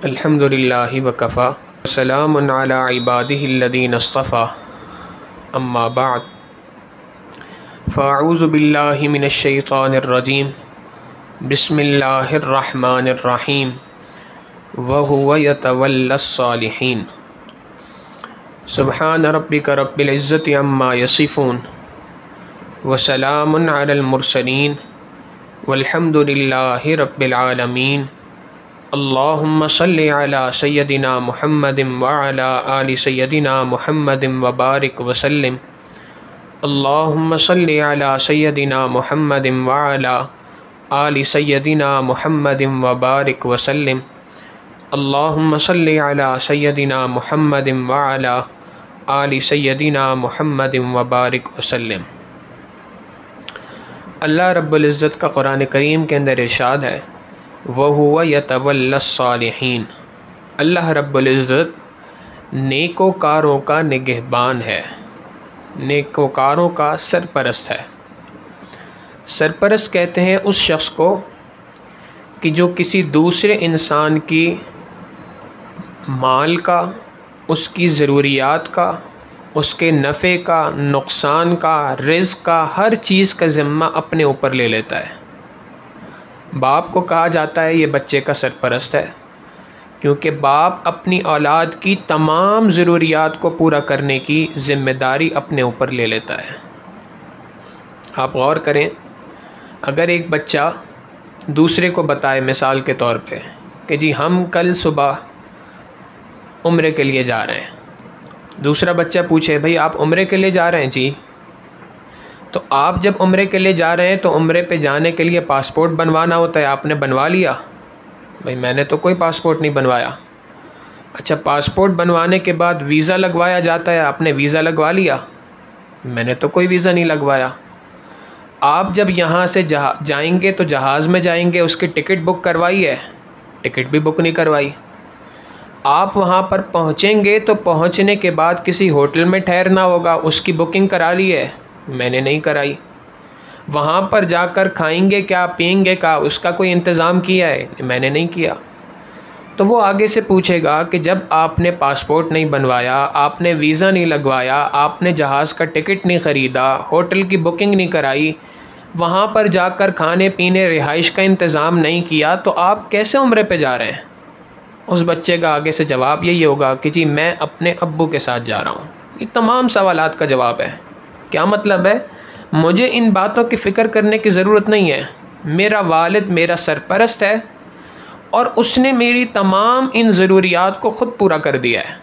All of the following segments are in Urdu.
الحمد للہ وکفا سلام علی عبادہ الذین اصطفى اما بعد فاعوذ باللہ من الشیطان الرجیم بسم اللہ الرحمن الرحیم وہو یتولی الصالحین سبحان ربک رب العزت عما یصفون وسلام علی المرسلین والحمد للہ رب العالمین اللہم صلی علی سیدنا محمد وعلی آل سیدنا محمد وبارک وسلم اللہم صلی علی سیدنا محمد وعلی آل سیدنا محمد وبارک وسلم اللہم صلی علی سیدنا محمد وعلی آل سیدنا محمد وبارک وسلم۔ اللہ رب العزت کا قرآن کریم کے اندر ارشاد ہے وَهُوَ يَتَوَلَّى الصَّالِحِينَ، اللہ رب العزت نیکوکاروں کا نگہبان ہے، نیکوکاروں کا سرپرست ہے۔ سرپرست کہتے ہیں اس شخص کو کہ جو کسی دوسرے انسان کی مال کا، اس کی ضروریات کا، اس کے نفع کا، نقصان کا، رزق کا، ہر چیز کا ذمہ اپنے اوپر لے لیتا ہے۔ باپ کو کہا جاتا ہے یہ بچے کا سرپرست ہے، کیونکہ باپ اپنی اولاد کی تمام ضروریات کو پورا کرنے کی ذمہ داری اپنے اوپر لے لیتا ہے۔ آپ غور کریں، اگر ایک بچہ دوسرے کو بتائے مثال کے طور پہ کہ جی ہم کل صبح عمرے کے لیے جا رہے ہیں، دوسرا بچہ پوچھے بھئی آپ عمرے کے لیے جا رہے ہیں؟ جی۔ تو آپ جب عمرے کے لیے جا رہے ہیں تو عمرے پہ جانے کے لیے پاسپورٹ بنوانا ہوتا ہے، آپ نے بنوا لیا؟ بھئی میں نے تو کوئی پاسپورٹ نہیں بنوایا۔ اچھا، پاسپورٹ بنوانے کے بعد ویزا لگوایا جاتا ہے، آپ نے ویزا لگوا لیا؟ میں نے تو کوئی ویزا نہیں لگوایا۔ آپ جب یہاں سے جائیں گے تو جہاز میں جائیں گے، اس کی ٹکٹ بک کروائی ہے؟ ٹکٹ بھی بک نہیں کروائی۔ آپ وہاں پر پہنچیں گے تو پہنچنے کے بعد کسی ہوٹل میں ٹھہرنا ہوگا، اس کی بکنگ کرا لی ہے؟ میں نے نہیں کرائی۔ وہاں پر جا کر کھائیں گے کیا، پئیں گے کیا، اس کا کوئی انتظام کیا ہے؟ میں نے نہیں کیا۔ تو وہ آگے سے پوچھے گا کہ جب آپ نے پاسپورٹ نہیں بنوایا، آپ نے ویزا نہیں لگوایا، آپ نے جہاز کا ٹکٹ نہیں خریدا، ہوٹل کی بکنگ نہیں کرائی، وہاں پر جا کر کھانے پینے رہائش کا انتظام نہیں کیا، تو آپ کیسے عمرے پہ جا رہے ہیں؟ اس بچے کا آگے سے جواب یہی ہوگا کہ جی میں اپنے ابو کے ساتھ جا رہا ہوں۔ یہ تمام سوالات کا جواب ہے۔ کیا مطلب ہے؟ مجھے ان باتوں کی فکر کرنے کی ضرورت نہیں ہے، میرا والد میرا سرپرست ہے اور اس نے میری تمام ان ضروریات کو خود پورا کر دیا ہے۔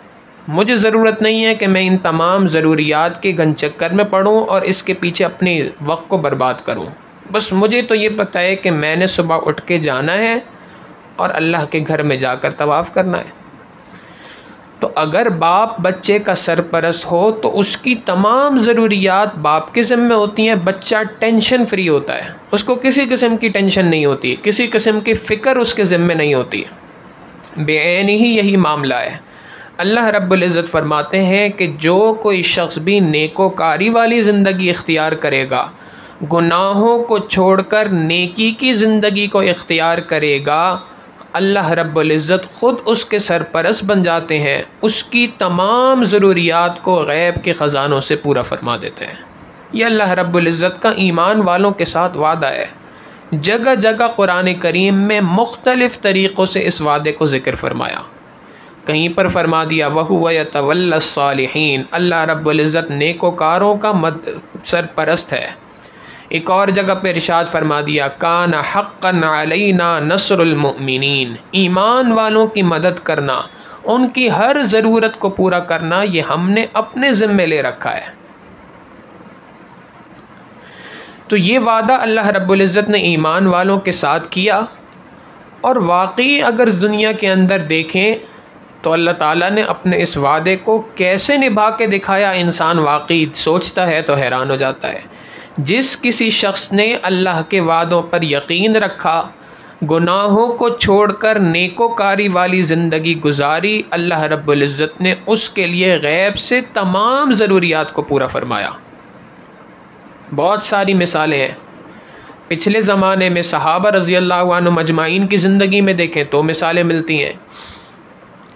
مجھے ضرورت نہیں ہے کہ میں ان تمام ضروریات کے گن چکر میں پڑوں اور اس کے پیچھے اپنے وقت کو برباد کروں۔ بس مجھے تو یہ پتہ ہے کہ میں نے صبح اٹھ کے جانا ہے اور اللہ کے گھر میں جا کر طواف کرنا ہے۔ تو اگر باپ بچے کا سرپرست ہو تو اس کی تمام ضروریات باپ کے ذمہ ہوتی ہیں، بچہ ٹینشن فری ہوتا ہے، اس کو کسی قسم کی ٹینشن نہیں ہوتی، کسی قسم کی فکر اس کے ذمہ نہیں ہوتی۔ بے عین ہی یہی معاملہ ہے۔ اللہ رب العزت فرماتے ہیں کہ جو کوئی شخص بھی نیکوکاری والی زندگی اختیار کرے گا، گناہوں کو چھوڑ کر نیکی کی زندگی کو اختیار کرے گا، اللہ رب العزت خود اس کے سرپرست بن جاتے ہیں، اس کی تمام ضروریات کو غیب کے خزانوں سے پورا فرما دیتے ہیں۔ یہ اللہ رب العزت کا ایمان والوں کے ساتھ وعدہ ہے۔ جگہ جگہ قرآن کریم میں مختلف طریقوں سے اس وعدے کو ذکر فرمایا۔ کہیں پر فرما دیا وَهُوَ يَتَوَلَّى الصَّالِحِينَ، اللہ رب العزت نیکوکاروں کا سرپرست ہے۔ ایک اور جگہ پہ ارشاد فرما دیا کان حقا علینا نصر المؤمنین، ایمان والوں کی مدد کرنا، ان کی ہر ضرورت کو پورا کرنا، یہ ہم نے اپنے ذمہ لے رکھا ہے۔ تو یہ وعدہ اللہ رب العزت نے ایمان والوں کے ساتھ کیا، اور واقعی اگر دنیا کے اندر دیکھیں تو اللہ تعالیٰ نے اپنے اس وعدے کو کیسے نبھا کے دکھایا، انسان واقعی سوچتا ہے تو حیران ہو جاتا ہے۔ جس کسی شخص نے اللہ کے وعدوں پر یقین رکھا، گناہوں کو چھوڑ کر نیکوکاری والی زندگی گزاری، اللہ رب العزت نے اس کے لیے غیب سے تمام ضروریات کو پورا فرمایا۔ بہت ساری مثالیں ہیں۔ پچھلے زمانے میں صحابہ رضی اللہ عنہ مجمعین کی زندگی میں دیکھیں تو مثالیں ملتی ہیں۔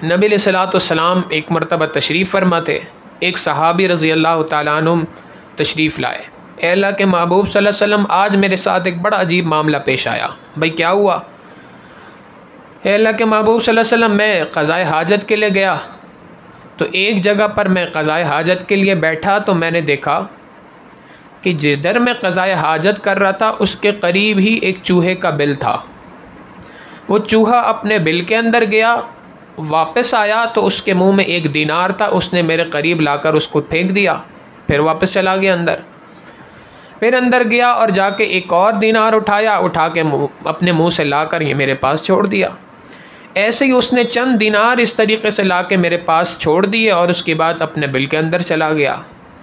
نبی علیہ الصلوۃ والسلام ایک مرتبہ تشریف فرما تھے، ایک صحابی رضی اللہ تعالیٰ عنہ تشریف لائے، اے اللہ کے محبوب صلی اللہ علیہ وسلم آج میرے ساتھ ایک بڑا عجیب معاملہ پیش آیا۔ بھائی کیا ہوا؟ اے اللہ کے محبوب صلی اللہ علیہ وسلم میں قضائے حاجت کے لیے گیا تو ایک جگہ پر میں قضائے حاجت کے لیے بیٹھا تو میں نے دیکھا کہ جدھر میں قضائے حاجت کر رہا تھا اس کے قریب ہی ایک چوہے کا بل تھا۔ وہ چوہا اپنے بل کے اندر گیا، واپس آیا تو اس کے منہ میں ایک دینار تھا، اس نے میرے قریب لا کر اس کو پھینک دیا، پھر واپس چلا گیا اندر، پھر اندر گیا اور جا کے ایک اور دینار اٹھا کے اپنے منہ سے لا کر یہ میرے پاس چھوڑ دیا۔ ایسے ہی اس نے چند دینار اس طریقے سے لا کے میرے پاس چھوڑ دیے اور اس کے بعد اپنے بل کے اندر چلا گیا۔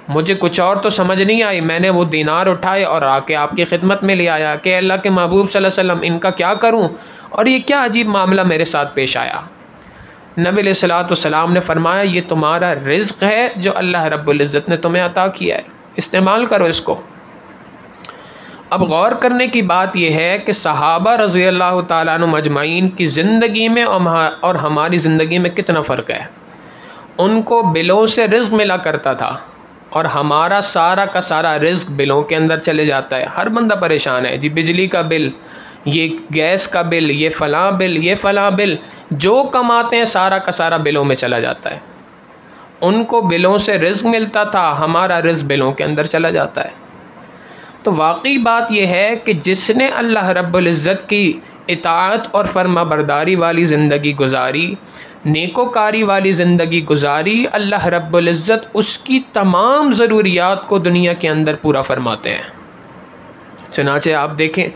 مجھے کچھ اور تو سمجھ نہیں آئی، میں نے وہ دینار اٹھائے اور آ کے آپ کی خدمت میں لے آیا کہ اللہ کے محبوب صلی اللہ علیہ وسلم ان کا کیا کروں، اور یہ کیا عجیب معاملہ میرے ساتھ پیش آیا۔ نبی علیہ الصلوۃ والسلام نے فرمایا یہ تمہارا رزق ہے جو اللہ رب العزت نے تمہیں عطا کیا ہے، استعمال کرو اس کو۔ اب غور کرنے کی بات یہ ہے کہ صحابہ رضی اللہ تعالیٰ عنہ مجمعین کی زندگی میں اور ہماری زندگی میں کتنا فرق ہے۔ ان کو بلوں سے رزق ملا کرتا تھا اور ہمارا سارا کا سارا رزق بلوں کے اندر چلے جاتا ہے۔ ہر بندہ پریشان ہے، جی بجلی کا بل، یہ گیس کا بل، یہ فلاں بل، یہ فلاں بل، جو کماتے ہیں سارا کا سارا بلوں میں چلا جاتا ہے۔ ان کو بلوں سے رزق ملتا تھا، ہمارا رزق بلوں کے اندر چلا جاتا ہے۔ تو واقعی بات یہ ہے کہ جس نے اللہ رب العزت کی اطاعت اور فرما برداری والی زندگی گزاری، نیکوکاری والی زندگی گزاری، اللہ رب العزت اس کی تمام ضروریات کو دنیا کے اندر پورا فرماتے ہیں۔ چنانچہ آپ دیکھیں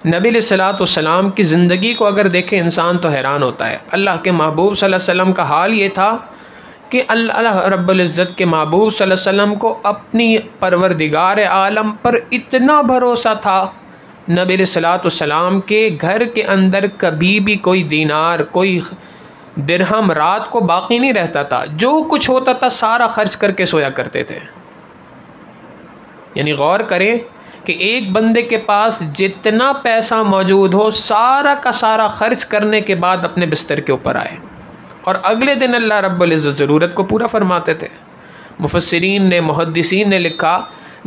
نبی علیہ الصلوۃ والسلام کی زندگی کو اگر دیکھیں انسان تو حیران ہوتا ہے۔ اللہ کے محبوب صلی اللہ علیہ وسلم کا حال یہ تھا کہ اللہ رب العزت کے محبوب صلی اللہ علیہ وسلم کو اپنی پروردگار عالم پر اتنا بھروسہ تھا، نبی علیہ الصلوۃ والسلام کے گھر کے اندر کبھی بھی کوئی دینار، کوئی درہم رات کو باقی نہیں رہتا تھا، جو کچھ ہوتا تھا سارا خرچ کر کے سویا کرتے تھے۔ یعنی غور کریں کہ ایک بندے کے پاس جتنا پیسہ موجود ہو سارا کا سارا خرچ کرنے کے بعد اپنے بستر کے اوپر آئے اور اگلے دن اللہ رب العزت ضرورت کو پورا فرماتے تھے۔ مفسرین نے، محدثین نے لکھا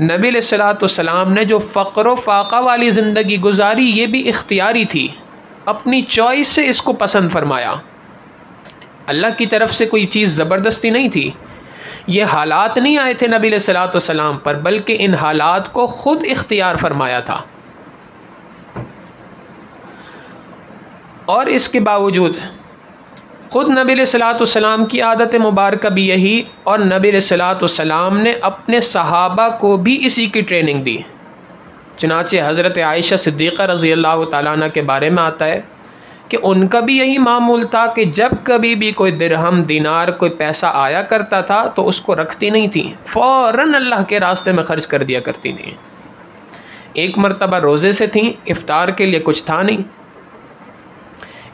نبی علیہ الصلوۃ والسلام نے جو فقر و فاقہ والی زندگی گزاری یہ بھی اختیاری تھی، اپنی چوائس سے اس کو پسند فرمایا، اللہ کی طرف سے کوئی چیز زبردستی نہیں تھی۔ یہ حالات نہیں آئے تھے نبی علیہ الصلوۃ والسلام پر، بلکہ ان حالات کو خود اختیار فرمایا تھا۔ اور اس کے باوجود خود نبی علیہ الصلوۃ والسلام کی عادت مبارکہ بھی یہی، اور نبی علیہ الصلوۃ والسلام نے اپنے صحابہ کو بھی اسی کی ٹریننگ دی۔ چنانچہ حضرت عائشہ صدیقہ رضی اللہ تعالیٰ عنہ کے بارے میں آتا ہے کہ ان کا بھی یہی معمول تھا کہ جب کبھی بھی کوئی درہم، دینار، کوئی پیسہ آیا کرتا تھا تو اس کو رکھتی نہیں تھی، فوراً اللہ کے راستے میں خرچ کر دیا کرتی تھیں۔ ایک مرتبہ روزے سے تھیں، افطار کے لیے کچھ تھا نہیں،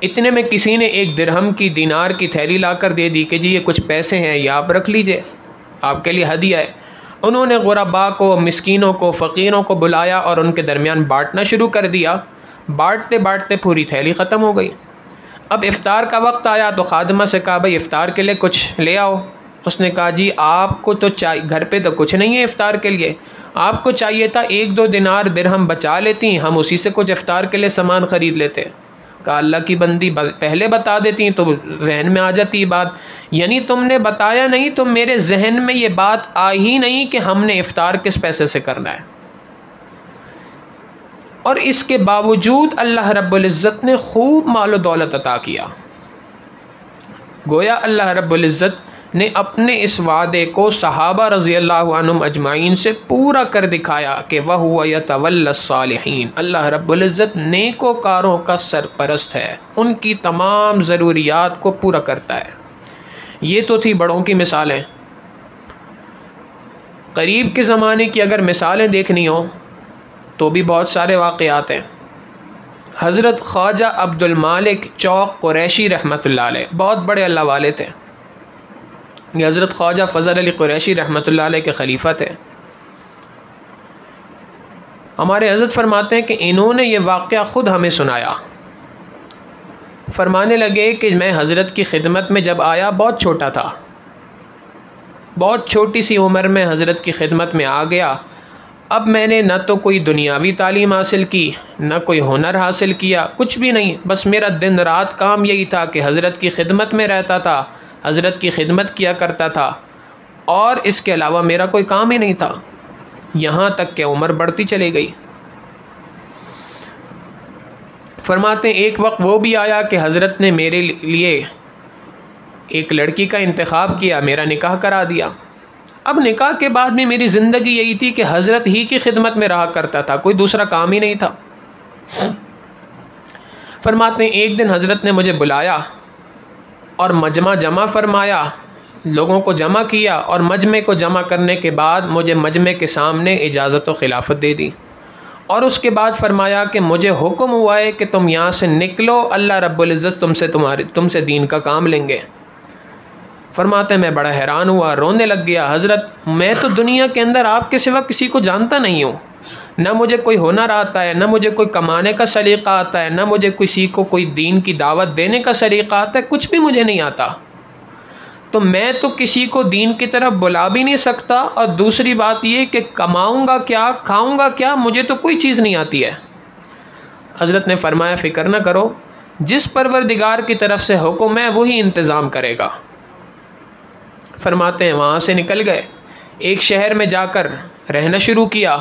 اتنے میں کسی نے ایک درہم کی، دینار کی تھیلی لا کر دے دی کہ جی یہ کچھ پیسے ہیں، یہ آپ رکھ لیجئے، آپ کے لیے ہدیہ ہے۔ انہوں نے غرباء کو، مسکینوں کو، فقیروں کو بلایا اور ان کے درمیان بانٹنا شروع کر دیا۔ بانٹتے بانٹتے پوری تھیلی ختم ہو گئی۔ اب افطار کا وقت آیا تو خادمہ سے کہا بھائی افطار کے لیے کچھ لے آؤ۔ اس نے کہا جی آپ کو تو گھر پہ تو کچھ نہیں ہے افطار کے لیے، آپ کو چاہیے تھا 1-2 دینار درہم بچا لیتی، ہم اسی سے کچھ افطار کے لیے سامان خرید لیتے۔ کہا اللہ کی بندی پہلے بتا دیتی تو ذہن میں آ جاتی بات، یعنی تم نے بتایا نہیں تو میرے ذہن میں یہ بات آئی ہی نہیں کہ ہم نے افطار کس پیسے سے کرنا ہے۔ اور اس کے باوجود اللہ رب العزت نے خوب مال و دولت عطا کیا۔ گویا اللہ رب العزت نے اپنے اس وعدے کو صحابہ رضی اللہ عنہم اجمعین سے پورا کر دکھایا کہ وَهُوَ يَتَوَلَّى الصَّالِحِينَ، اللہ رب العزت نیکوکاروں کا سرپرست ہے، ان کی تمام ضروریات کو پورا کرتا ہے۔ یہ تو تھی بڑوں کی مثالیں۔ قریب کے زمانے کی اگر مثالیں دیکھنی ہوں تو بھی بہت سارے واقعات ہیں۔ حضرت خواجہ عبد المالک چوک قریشی رحمۃ اللہ علیہ بہت بڑے اللہ والے تھے۔ یہ حضرت خواجہ فضل علی قریشی رحمۃ اللہ علیہ کے خلیفہ تھے۔ ہمارے حضرت فرماتے ہیں کہ انہوں نے یہ واقعہ خود ہمیں سنایا فرمانے لگے کہ میں حضرت کی خدمت میں جب آیا بہت چھوٹا تھا، بہت چھوٹی سی عمر میں حضرت کی خدمت میں آ گیا۔ اب میں نے نہ تو کوئی دنیاوی تعلیم حاصل کی، نہ کوئی ہنر حاصل کیا، کچھ بھی نہیں، بس میرا دن رات کام یہی تھا کہ حضرت کی خدمت میں رہتا تھا، حضرت کی خدمت کیا کرتا تھا، اور اس کے علاوہ میرا کوئی کام ہی نہیں تھا، یہاں تک کہ عمر بڑھتی چلی گئی۔ فرماتے ہیں ایک وقت وہ بھی آیا کہ حضرت نے میرے لیے ایک لڑکی کا انتخاب کیا، میرا نکاح کرا دیا۔ اب نکاح کے بعد بھی میری زندگی یہی تھی کہ حضرت ہی کی خدمت میں رہا کرتا تھا، کوئی دوسرا کام ہی نہیں تھا۔ فرماتے ہیں ایک دن حضرت نے مجھے بلایا اور مجمع جمع فرمایا، لوگوں کو جمع کیا، اور مجمع کو جمع کرنے کے بعد مجھے مجمع کے سامنے اجازت و خلافت دے دی، اور اس کے بعد فرمایا کہ مجھے حکم ہوا ہے کہ تم یہاں سے نکلو، اللہ رب العزت تم سے دین کا کام لیں گے۔ فرماتے ہیں میں بڑا حیران ہوا، رونے لگ گیا، حضرت میں تو دنیا کے اندر آپ کے سوا کسی کو جانتا نہیں ہوں، نہ مجھے کوئی ہنر آتا ہے، نہ مجھے کوئی کمانے کا سلیقہ آتا ہے، نہ مجھے کسی کو کوئی دین کی دعوت دینے کا سلیقہ آتا ہے، کچھ بھی مجھے نہیں آتا، تو میں تو کسی کو دین کی طرف بلا بھی نہیں سکتا، اور دوسری بات یہ کہ کماؤں گا کیا، کھاؤں گا کیا، مجھے تو کوئی چیز نہیں آتی ہے۔ حضرت نے فرمایا فکر نہ کرو، جس پروردگار کی طرف سے حکم ہے وہی انتظام کرے گا۔ فرماتے ہیں وہاں سے نکل گئے، ایک شہر میں جا کر رہنا شروع کیا۔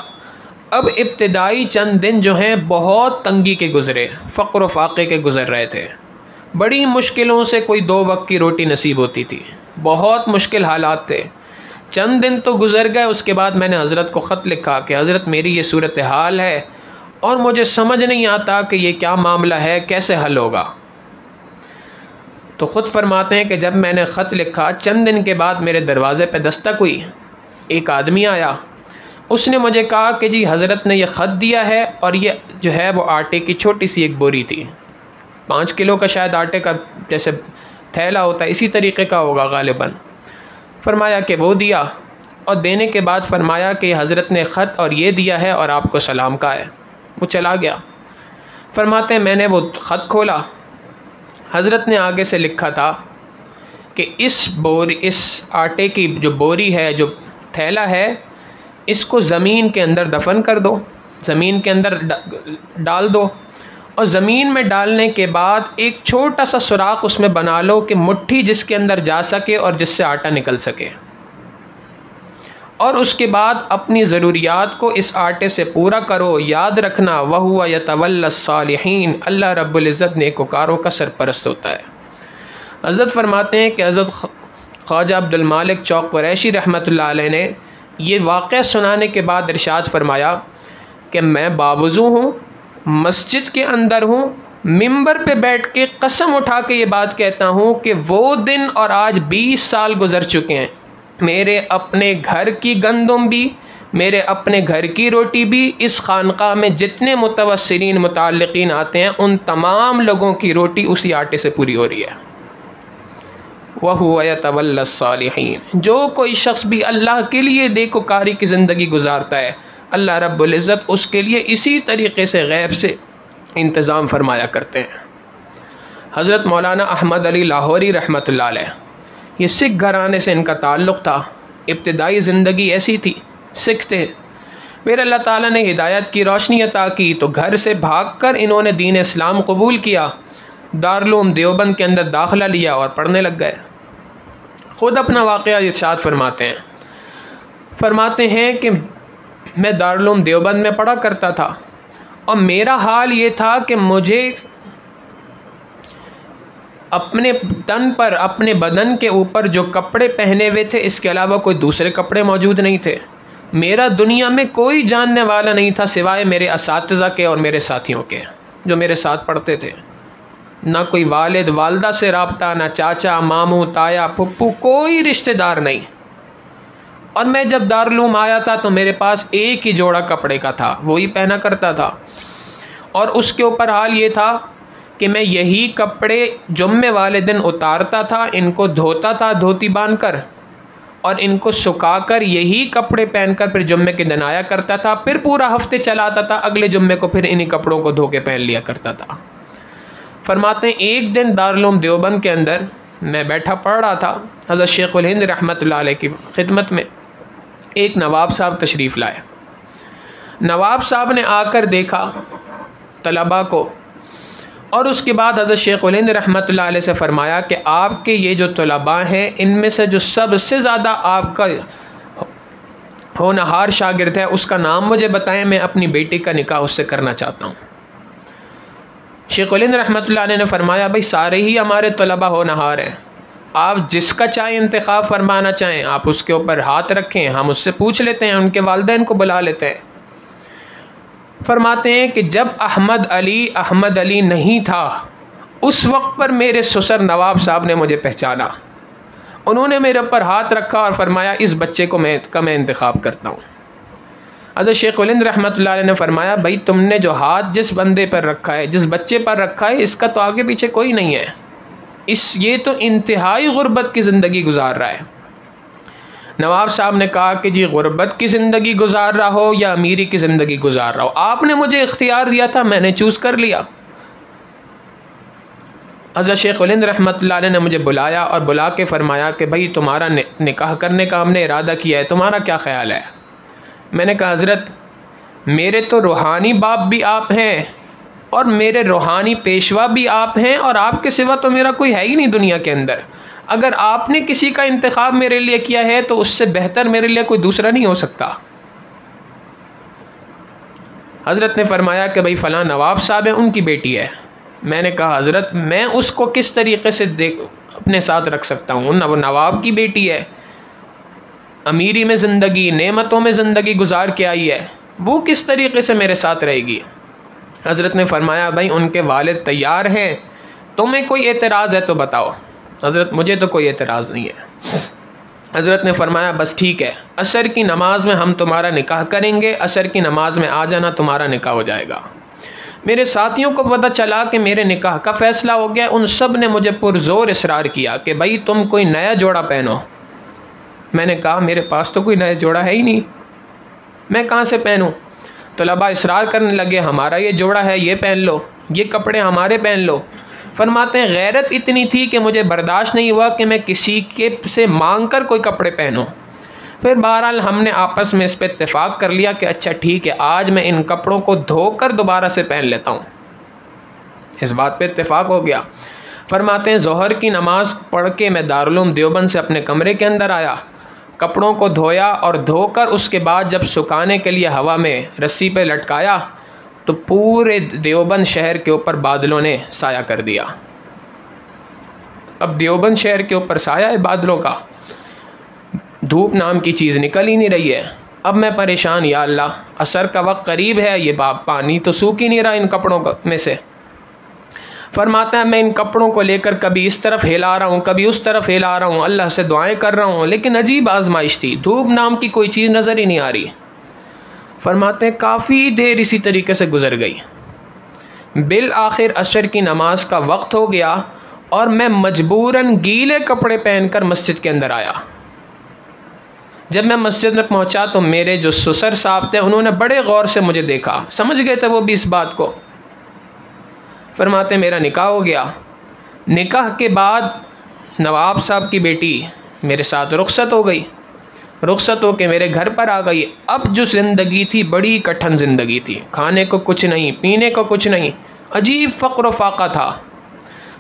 اب ابتدائی چند دن جو ہیں بہت تنگی کے گزرے، فقر و فاقے کے گزر رہے تھے، بڑی مشکلوں سے کوئی 2 وقت کی روٹی نصیب ہوتی تھی، بہت مشکل حالات تھے۔ چند دن تو گزر گئے، اس کے بعد میں نے حضرت کو خط لکھا کہ حضرت میری یہ صورتحال ہے اور مجھے سمجھ نہیں آتا کہ یہ کیا معاملہ ہے، کیسے حل ہوگا۔ تو خود فرماتے ہیں کہ جب میں نے خط لکھا، چند دن کے بعد میرے دروازے پہ دستک ہوئی، ایک آدمی آیا، اس نے مجھے کہا کہ جی حضرت نے یہ خط دیا ہے، اور یہ جو ہے وہ آٹے کی چھوٹی سی ایک بوری تھی، 5 کلو کا شاید آٹے کا جیسے تھیلا ہوتا ہے اسی طریقے کا ہوگا غالباً۔ فرمایا کہ وہ دیا، اور دینے کے بعد فرمایا کہ حضرت نے خط اور یہ دیا ہے اور آپ کو سلام کہا ہے، وہ چلا گیا۔ فرماتے ہیں میں نے وہ خط کھولا، حضرت نے آگے سے لکھا تھا کہ اس آٹے کی جو بوری ہے، جو تھیلا ہے، اس کو زمین کے اندر دفن کر دو، زمین کے اندر ڈال دو، اور زمین میں ڈالنے کے بعد ایک چھوٹا سا سوراخ اس میں بنا لو کہ مٹھی جس کے اندر جا سکے اور جس سے آٹا نکل سکے، اور اس کے بعد اپنی ضروریات کو اس آٹے سے پورا کرو۔ یاد رکھنا وَهُوَ يَتَوَلَّى الصَّالِحِينَ، اللہ رب العزت نیکوکاروں کا سرپرست ہوتا ہے۔ حضرت فرماتے ہیں کہ حضرت خواجہ عبد المالک چوک قریشی رحمۃ اللہ علیہ نے یہ واقعہ سنانے کے بعد ارشاد فرمایا کہ میں باوضو ہوں، مسجد کے اندر ہوں، ممبر پہ بیٹھ کے قسم اٹھا کے یہ بات کہتا ہوں کہ وہ دن اور آج 20 سال گزر چکے ہیں، میرے اپنے گھر کی گندم بھی، میرے اپنے گھر کی روٹی بھی، اس خانقاہ میں جتنے متوسلین متعلقین آتے ہیں ان تمام لوگوں کی روٹی اسی آٹے سے پوری ہو رہی ہے۔ وَهُوَ يَتَوَلَّى الصَّالِحِينَ، جو کوئی شخص بھی اللہ کے لیے نیکوکاری کی زندگی گزارتا ہے، اللہ رب العزت اس کے لیے اسی طریقے سے غیب سے انتظام فرمایا کرتے ہیں۔ حضرت مولانا احمد علی لاہوری رحمۃ اللہ علیہ، یہ سکھ گھرانے سے ان کا تعلق تھا، ابتدائی زندگی ایسی تھی، سکھ تھے، پھر اللہ تعالیٰ نے ہدایت کی روشنی عطا کی تو گھر سے بھاگ کر انہوں نے دین اسلام قبول کیا، دارالعلوم دیوبند کے اندر داخلہ لیا اور پڑھنے لگ گئے۔ خود اپنا واقعہ ارشاد فرماتے ہیں کہ میں دارالعلوم دیوبند میں پڑھا کرتا تھا، اور میرا حال یہ تھا کہ مجھے اپنے تن پر، اپنے بدن کے اوپر جو کپڑے پہنے ہوئے تھے اس کے علاوہ کوئی دوسرے کپڑے موجود نہیں تھے، میرا دنیا میں کوئی جاننے والا نہیں تھا سوائے میرے اساتذہ کے اور میرے ساتھیوں کے جو میرے ساتھ پڑھتے تھے، نہ کوئی والد والدہ سے رابطہ، نہ چاچا ماموں تایا پھپھو، کوئی رشتہ دار نہیں۔ اور میں جب دارالعلوم آیا تھا تو میرے پاس ایک ہی جوڑا کپڑے کا تھا، وہی پہنا کرتا تھا، اور اس کے اوپر حال یہ تھا کہ میں یہی کپڑے جمعے والے دن اتارتا تھا، ان کو دھوتا تھا دھوتی باندھ کر، اور ان کو سکھا کر یہی کپڑے پہن کر پھر جمعے کے دن آیا کرتا تھا، پھر پورا ہفتے چلاتا تھا، اگلے جمعے کو پھر انہی کپڑوں کو دھو کے پہن لیا کرتا تھا۔ فرماتے ہیں ایک دن دارالعلوم دیوبند کے اندر میں بیٹھا پڑھ رہا تھا، حضرت شیخ الہند رحمۃ اللہ علیہ کی خدمت میں ایک نواب صاحب تشریف لائے۔ نواب صاحب نے آ کر دیکھا طلباء کو، اور اس کے بعد حضرت شیخ الہند رحمۃ اللہ علیہ سے فرمایا کہ آپ کے یہ جو طلباء ہیں ان میں سے جو سب سے زیادہ آپ کا ہونہار شاگرد ہے اس کا نام مجھے بتائیں، میں اپنی بیٹی کا نکاح اس سے کرنا چاہتا ہوں۔ شیخ الہند رحمۃ اللہ علیہ نے فرمایا بھائی سارے ہی ہمارے طلباء ہونہار ہیں، آپ جس کا چاہیں انتخاب فرمانا چاہیں آپ اس کے اوپر ہاتھ رکھیں، ہم اس سے پوچھ لیتے ہیں، ان کے والدین کو بلا لیتے ہیں۔ فرماتے ہیں کہ جب احمد علی نہیں تھا اس وقت پر میرے سسر نواب صاحب نے مجھے پہچانا، انہوں نے میرے اوپر ہاتھ رکھا اور فرمایا اس بچے کو میں انتخاب کرتا ہوں۔ حضرت شیخ الہند رحمۃ اللہ علیہ نے فرمایا بھائی تم نے جو ہاتھ جس بندے پر رکھا ہے، جس بچے پر رکھا ہے، اس کا تو آگے پیچھے کوئی نہیں ہے، یہ تو انتہائی غربت کی زندگی گزار رہا ہے۔ نواب صاحب نے کہا کہ جی غربت کی زندگی گزار رہا ہو یا امیری کی زندگی گزار رہا ہو، آپ نے مجھے اختیار دیا تھا، میں نے چوز کر لیا۔ حضرت شیخ الہند رحمۃ اللہ علیہ نے مجھے بلایا اور بلا کے فرمایا کہ بھائی تمہارا نکاح کرنے کا ہم نے ارادہ کیا ہے، تمہارا کیا خیال ہے؟ میں نے کہا حضرت میرے تو روحانی باپ بھی آپ ہیں اور میرے روحانی پیشوا بھی آپ ہیں، اور آپ کے سوا تو میرا کوئی ہے ہی نہیں دنیا کے اندر، اگر آپ نے کسی کا انتخاب میرے لیے کیا ہے تو اس سے بہتر میرے لیے کوئی دوسرا نہیں ہو سکتا۔ حضرت نے فرمایا کہ بھائی فلاں نواب صاحب ہیں، ان کی بیٹی ہے۔ میں نے کہا حضرت میں اس کو کس طریقے سے اپنے ساتھ رکھ سکتا ہوں؟ وہ نواب کی بیٹی ہے، امیری میں زندگی، نعمتوں میں زندگی گزار کے آئی ہے، وہ کس طریقے سے میرے ساتھ رہے گی؟ حضرت نے فرمایا بھائی ان کے والد تیار ہیں، تمہیں کوئی اعتراض ہے تو بتاؤ۔ حضرت مجھے تو کوئی اعتراض نہیں ہے۔ حضرت نے فرمایا بس ٹھیک ہے، عصر کی نماز میں ہم تمہارا نکاح کریں گے، عصر کی نماز میں آ جانا، تمہارا نکاح ہو جائے گا۔ میرے ساتھیوں کو پتہ چلا کہ میرے نکاح کا فیصلہ ہو گیا، ان سب نے مجھے پرزور اصرار کیا کہ بھائی تم کوئی نیا جوڑا پہنو۔ میں نے کہا میرے پاس تو کوئی نیا جوڑا ہے ہی نہیں، میں کہاں سے پہنوں؟ طلباء اصرار کرنے لگے ہمارا یہ جوڑا ہے، یہ پہن لو، یہ کپڑے ہمارے پہن لو۔ فرماتے ہیں غیرت اتنی تھی کہ مجھے برداشت نہیں ہوا کہ میں کسی کے سے مانگ کر کوئی کپڑے پہنوں۔ پھر بہرحال ہم نے آپس میں اس پہ اتفاق کر لیا کہ اچھا ٹھیک ہے آج میں ان کپڑوں کو دھو کر دوبارہ سے پہن لیتا ہوں، اس بات پہ اتفاق ہو گیا۔ فرماتے ہیں ظہر کی نماز پڑھ کے میں دارالعلوم دیوبند سے اپنے کمرے کے اندر آیا، کپڑوں کو دھویا اور دھو کر اس کے بعد جب سکھانے کے لیے ہوا میں رسی پہ لٹکایا تو پورے دیوبند شہر کے اوپر بادلوں نے سایہ کر دیا۔ اب دیوبند شہر کے اوپر سایہ ہے بادلوں کا، دھوپ نام کی چیز نکل ہی نہیں رہی ہے۔ اب میں پریشان، یا اللہ عصر کا وقت قریب ہے، یہ پانی تو سوکھ ہی نہیں رہا ان کپڑوں میں سے۔ فرماتا ہے میں ان کپڑوں کو لے کر کبھی اس طرف ہلا رہا ہوں، کبھی اس طرف ہلا رہا ہوں، اللہ سے دعائیں کر رہا ہوں، لیکن عجیب آزمائش تھی، دھوپ نام کی کوئی چیز نظر ہی نہیں آ رہی۔ فرماتے ہیں کافی دیر اسی طریقے سے گزر گئی، بالآخر عصر کی نماز کا وقت ہو گیا اور میں مجبوراً گیلے کپڑے پہن کر مسجد کے اندر آیا۔ جب میں مسجد میں پہنچا تو میرے جو سسر صاحب تھے انہوں نے بڑے غور سے مجھے دیکھا، سمجھ گئے تھے وہ بھی اس بات کو۔ فرماتے میرا نکاح ہو گیا، نکاح کے بعد نواب صاحب کی بیٹی میرے ساتھ رخصت ہو گئی، رخصت ہو کے میرے گھر پر آ گئی۔ اب جو زندگی تھی بڑی کٹھن زندگی تھی، کھانے کو کچھ نہیں، پینے کو کچھ نہیں، عجیب فقر و فاقہ تھا۔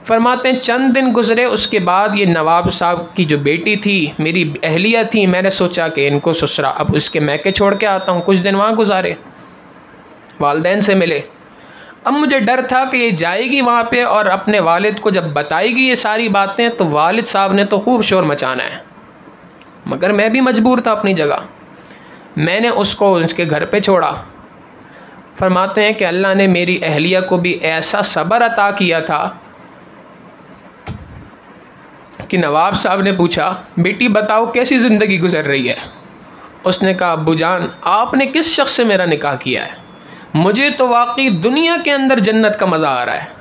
فرماتے ہیں چند دن گزرے، اس کے بعد یہ نواب صاحب کی جو بیٹی تھی میری اہلیہ تھی، میں نے سوچا کہ ان کو سسرا اب اس کے میکے چھوڑ کے آتا ہوں، کچھ دن وہاں گزارے، والدین سے ملے۔ اب مجھے ڈر تھا کہ یہ جائے گی وہاں پہ اور اپنے والد کو جب بتائے گی یہ ساری باتیں تو والد صاحب نے تو خوب شور مچانا ہے، مگر میں بھی مجبور تھا اپنی جگہ، میں نے اس کو اس کے گھر پہ چھوڑا۔ فرماتے ہیں کہ اللہ نے میری اہلیہ کو بھی ایسا صبر عطا کیا تھا کہ نواب صاحب نے پوچھا بیٹی بتاؤ کیسی زندگی گزر رہی ہے؟ اس نے کہا ابو جان آپ نے کس شخص سے میرا نکاح کیا ہے؟ مجھے تو واقعی دنیا کے اندر جنت کا مزہ آ رہا ہے۔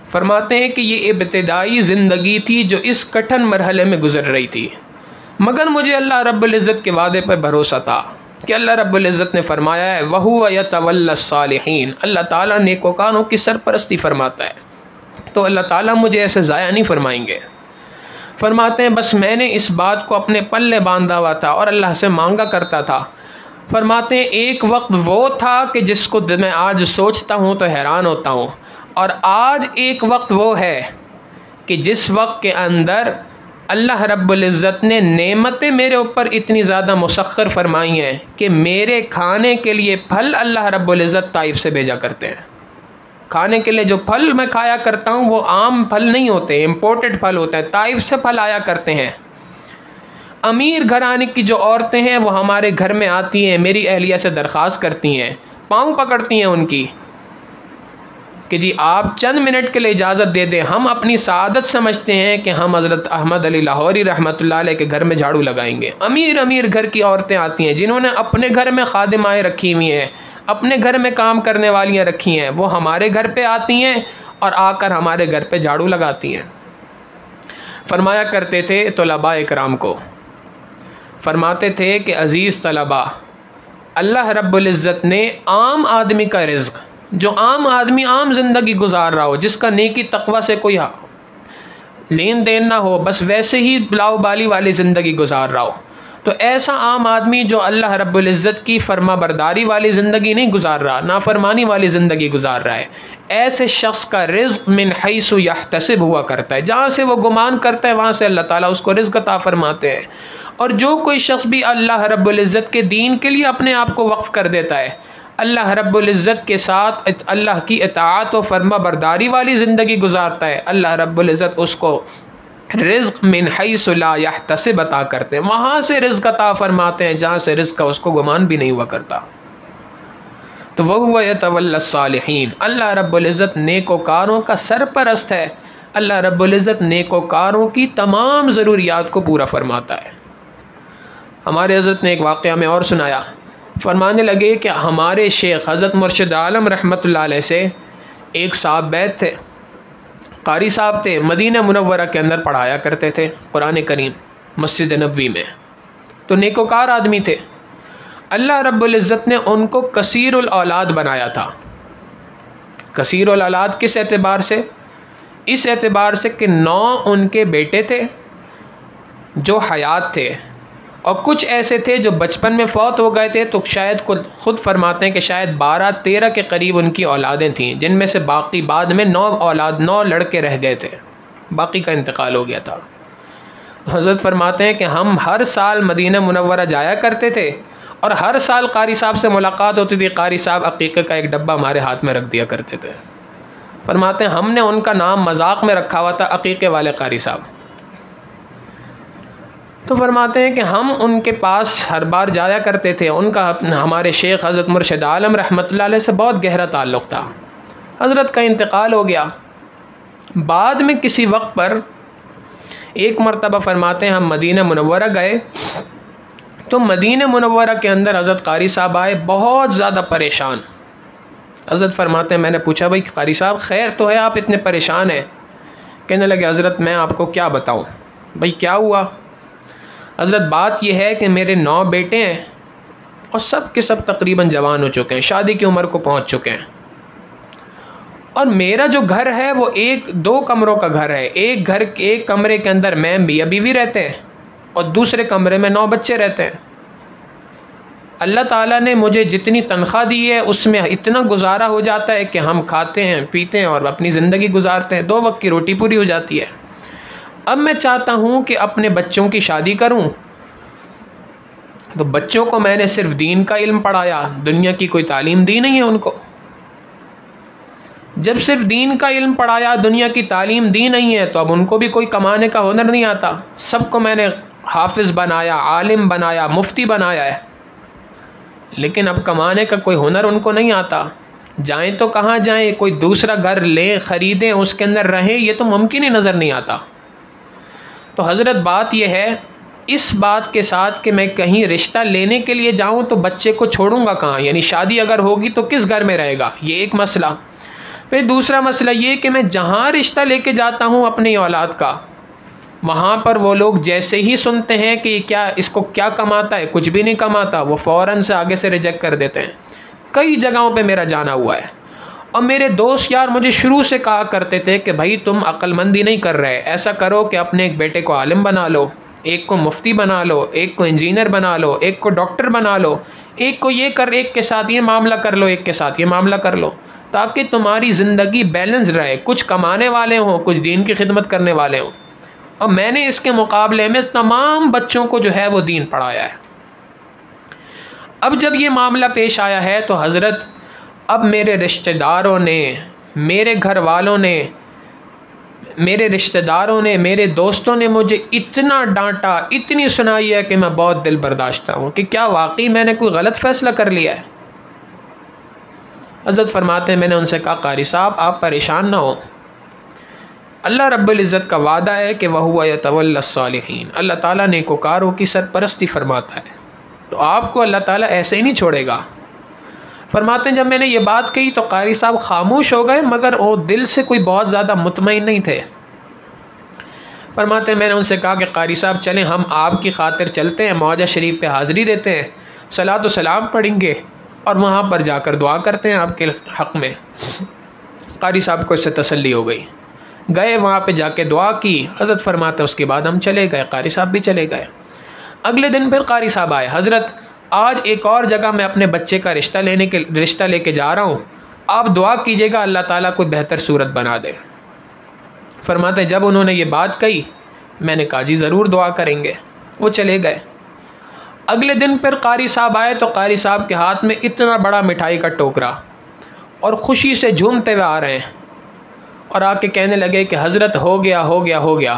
فرماتے ہیں کہ یہ ابتدائی زندگی تھی جو اس کٹھن مرحلے میں گزر رہی تھی، مگر مجھے اللہ رب العزت کے وعدے پر بھروسہ تھا کہ اللہ رب العزت نے فرمایا ہے وَهُوَ يَتَوَلَّى الصَّالِحِينَ، اللہ تعالیٰ نیکوکاروں کی سرپرستی فرماتا ہے، تو اللہ تعالیٰ مجھے ایسے ضائع نہیں فرمائیں گے۔ فرماتے ہیں بس میں نے اس بات کو اپنے پلے باندھا ہوا تھا اور اللہ سے مانگا کرتا تھا۔ فرماتے ہیں ایک وقت وہ تھا کہ جس کو میں آج سوچتا ہوں تو حیران ہوتا ہوں، اور آج ایک وقت وہ ہے کہ جس وقت کے اندر اللہ رب العزت نے نعمتیں میرے اوپر اتنی زیادہ مسخر فرمائی ہیں کہ میرے کھانے کے لیے پھل اللہ رب العزت طائف سے بھیجا کرتے ہیں۔ کھانے کے لیے جو پھل میں کھایا کرتا ہوں وہ عام پھل نہیں ہوتے، امپورٹڈ پھل ہوتے ہیں، طائف سے پھل آیا کرتے ہیں۔ امیر گھرانے کی جو عورتیں ہیں وہ ہمارے گھر میں آتی ہیں، میری اہلیہ سے درخواست کرتی ہیں، پاؤں پکڑتی ہیں ان کی کہ جی آپ چند منٹ کے لیے اجازت دے دیں، ہم اپنی سعادت سمجھتے ہیں کہ ہم حضرت احمد علی لاہوری رحمۃ اللہ علیہ کے گھر میں جھاڑو لگائیں گے۔ امیر امیر گھر کی عورتیں آتی ہیں جنہوں نے اپنے گھر میں خادمائیں رکھی ہوئی ہیں، اپنے گھر میں کام کرنے والیاں رکھی ہیں، وہ ہمارے گھر پہ آتی ہیں اور آ کر ہمارے گھر پہ جھاڑو لگاتی ہیں۔ فرمایا کرتے تھے طلباء اکرام کو، فرماتے تھے کہ عزیز طلباء، اللہ رب العزت نے عام آدمی کا رزق، جو عام آدمی عام زندگی گزار رہا ہو، جس کا نیکی تقوی سے کوئی لین دین نہ ہو، بس ویسے ہی لاؤ بالی والی زندگی گزار رہا ہو، تو ایسا عام آدمی جو اللہ رب العزت کی فرما برداری والی زندگی نہیں گزار رہا، نافرمانی والی زندگی گزار رہا ہے، ایسے شخص کا رزق من حیث یحتسب ہوا کرتا ہے، جہاں سے وہ گمان کرتا ہے وہاں سے اللہ تعالیٰ اس کو رزق عطا فرماتے ہیں۔ اور جو کوئی شخص بھی اللہ رب العزت کے دین کے لیے اپنے آپ کو وقف کر دیتا ہے، اللہ رب العزت کے ساتھ اللہ کی اطاعت و فرما برداری والی زندگی گزارتا ہے، اللہ رب العزت اس کو رزق من حیث لا یحتسب عطا کرتے ہیں، وہاں سے رزق عطا فرماتے ہیں جہاں سے رزق کا اس کو گمان بھی نہیں ہوا کرتا۔ تو وَهُوَ يَتَوَلَّى الصَّالِحِينَ، اللہ رب العزت نیکوکاروں کا سرپرست ہے، اللہ رب العزت نیکوکاروں کی تمام ضروریات کو پورا فرماتا ہے۔ ہمارے حضرت نے ایک واقعہ میں اور سنایا، فرمانے لگے کہ ہمارے شیخ حضرت مرشد عالم رحمۃ اللہ علیہ سے ایک صاحب بیت تھے، قاری صاحب تھے، مدینہ منورہ کے اندر پڑھایا کرتے تھے قرآن کریم مسجد نبوی میں، تو نیکوکار آدمی تھے۔ اللہ رب العزت نے ان کو کثیر الاولاد بنایا تھا۔ کثیر الاولاد کس اعتبار سے؟ اس اعتبار سے کہ 9 ان کے بیٹے تھے جو حیات تھے، اور کچھ ایسے تھے جو بچپن میں فوت ہو گئے تھے، تو شاید خود فرماتے ہیں کہ شاید 12-13 کے قریب ان کی اولادیں تھیں، جن میں سے باقی بعد میں 9 لڑکے رہ گئے تھے، باقی کا انتقال ہو گیا تھا۔ حضرت فرماتے ہیں کہ ہم ہر سال مدینہ منورہ جایا کرتے تھے، اور ہر سال قاری صاحب سے ملاقات ہوتی تھی، قاری صاحب عقیقے کا ایک ڈبہ ہمارے ہاتھ میں رکھ دیا کرتے تھے۔ فرماتے ہیں ہم نے ان کا نام مذاق میں رکھا ہوا تھا عقیقے والے قاری صاحب۔ تو فرماتے ہیں کہ ہم ان کے پاس ہر بار جایا کرتے تھے، ان کا ہمارے شیخ حضرت مرشد عالم رحمۃ اللہ علیہ سے بہت گہرا تعلق تھا۔ حضرت کا انتقال ہو گیا، بعد میں کسی وقت پر ایک مرتبہ فرماتے ہیں ہم مدینہ منورہ گئے، تو مدینہ منورہ کے اندر حضرت قاری صاحب آئے بہت زیادہ پریشان۔ حضرت فرماتے ہیں میں نے پوچھا بھائی قاری صاحب خیر تو ہے، آپ اتنے پریشان ہیں؟ کہنے لگے حضرت میں آپ کو کیا بتاؤں، بھائی کیا ہوا؟ حضرت بات یہ ہے کہ میرے 9 بیٹے ہیں اور سب کے سب تقریباً جوان ہو چکے ہیں، شادی کی عمر کو پہنچ چکے ہیں، اور میرا جو گھر ہے وہ 2 کمروں کا گھر ہے، ایک کمرے کے اندر میں میاں بیوی رہتے ہیں اور دوسرے کمرے میں 9 بچے رہتے ہیں۔ اللہ تعالیٰ نے مجھے جتنی تنخواہ دی ہے اس میں اتنا گزارا ہو جاتا ہے کہ ہم کھاتے ہیں پیتے ہیں اور اپنی زندگی گزارتے ہیں، 2 وقت کی روٹی پوری ہو جاتی ہے۔ اب میں چاہتا ہوں کہ اپنے بچوں کی شادی کروں، تو بچوں کو میں نے صرف دین کا علم پڑھایا، دنیا کی کوئی تعلیم دی نہیں ہے ان کو۔ جب صرف دین کا علم پڑھایا، دنیا کی تعلیم دی نہیں ہے، تو اب ان کو بھی کوئی کمانے کا ہنر نہیں آتا۔ سب کو میں نے حافظ بنایا، عالم بنایا، مفتی بنایا ہے، لیکن اب کمانے کا کوئی ہنر ان کو نہیں آتا۔ جائیں تو کہاں جائیں، کوئی دوسرا گھر لیں، خریدیں، اس کے اندر رہیں، یہ تو ممکن ہی نظر نہیں آتا۔ تو حضرت بات یہ ہے، اس بات کے ساتھ کہ میں کہیں رشتہ لینے کے لیے جاؤں تو بچے کو چھوڑوں گا کہاں، یعنی شادی اگر ہوگی تو کس گھر میں رہے گا، یہ ایک مسئلہ۔ پھر دوسرا مسئلہ یہ کہ میں جہاں رشتہ لے کے جاتا ہوں اپنی اولاد کا، وہاں پر وہ لوگ جیسے ہی سنتے ہیں کہ کیا اس کو کیا کماتا ہے، کچھ بھی نہیں کماتا، وہ فوراً سے آگے سے ریجیکٹ کر دیتے ہیں۔ کئی جگہوں پہ میرا جانا ہوا ہے، اور میرے دوست یار مجھے شروع سے کہا کرتے تھے کہ بھائی تم عقل مندی نہیں کر رہے، ایسا کرو کہ اپنے ایک بیٹے کو عالم بنا لو، ایک کو مفتی بنا لو، ایک کو انجینئر بنا لو، ایک کو ڈاکٹر بنا لو، ایک کو یہ کر، ایک کے ساتھ یہ معاملہ کر لو، ایک کے ساتھ یہ معاملہ کر لو، تاکہ تمہاری زندگی بیلنس رہے، کچھ کمانے والے ہوں، کچھ دین کی خدمت کرنے والے ہوں۔ اور میں نے اس کے مقابلے میں تمام بچوں کو جو ہے وہ دین پڑھایا ہے۔ اب جب یہ معاملہ پیش آیا ہے تو حضرت اب میرے رشتہ داروں نے، میرے گھر والوں نے، میرے رشتہ داروں نے، میرے دوستوں نے مجھے اتنا ڈانٹا، اتنی سنائی ہے کہ میں بہت دل برداشتہ ہوں کہ کیا واقعی میں نے کوئی غلط فیصلہ کر لیا ہے۔ حضرت فرماتے ہیں میں نے ان سے کہا قاری صاحب آپ پریشان نہ ہو، اللہ رب العزت کا وعدہ ہے کہ وَهُوَ يَتَوَلَّى الصَّالِحِينَ، اللہ تعالیٰ نیکوکاروں کی سرپرستی فرماتا ہے، تو آپ کو اللہ تعالیٰ ایسے ہی نہیں چھوڑے گا۔ فرماتے ہیں جب میں نے یہ بات کہی تو قاری صاحب خاموش ہو گئے، مگر وہ دل سے کوئی بہت زیادہ مطمئن نہیں تھے۔ فرماتے ہیں میں نے ان سے کہا کہ قاری صاحب چلیں ہم آپ کی خاطر چلتے ہیں، معاہدہ شریف پہ حاضری دیتے ہیں، صلاۃ و سلام پڑھیں گے اور وہاں پر جا کر دعا کرتے ہیں آپ کے حق میں۔ قاری صاحب کو اس سے تسلی ہو گئی، گئے وہاں پہ جا کے دعا کی۔ حضرت فرماتے ہیں اس کے بعد ہم چلے گئے، قاری صاحب بھی چلے گئے۔ اگلے دن پھر قاری صاحب آئے، حضرت آج ایک اور جگہ میں اپنے بچے کا رشتہ لے کے جا رہا ہوں، آپ دعا کیجیے گا اللہ تعالیٰ کوئی بہتر صورت بنا دے۔ فرماتے ہیں جب انہوں نے یہ بات کہی میں نے کہا جی ضرور دعا کریں گے، وہ چلے گئے۔ اگلے دن پھر قاری صاحب آئے تو قاری صاحب کے ہاتھ میں اتنا بڑا مٹھائی کا ٹوکرا، اور خوشی سے جھومتے ہوئے آ رہے ہیں، اور آ کے کہنے لگے کہ حضرت ہو گیا ہو گیا ہو گیا۔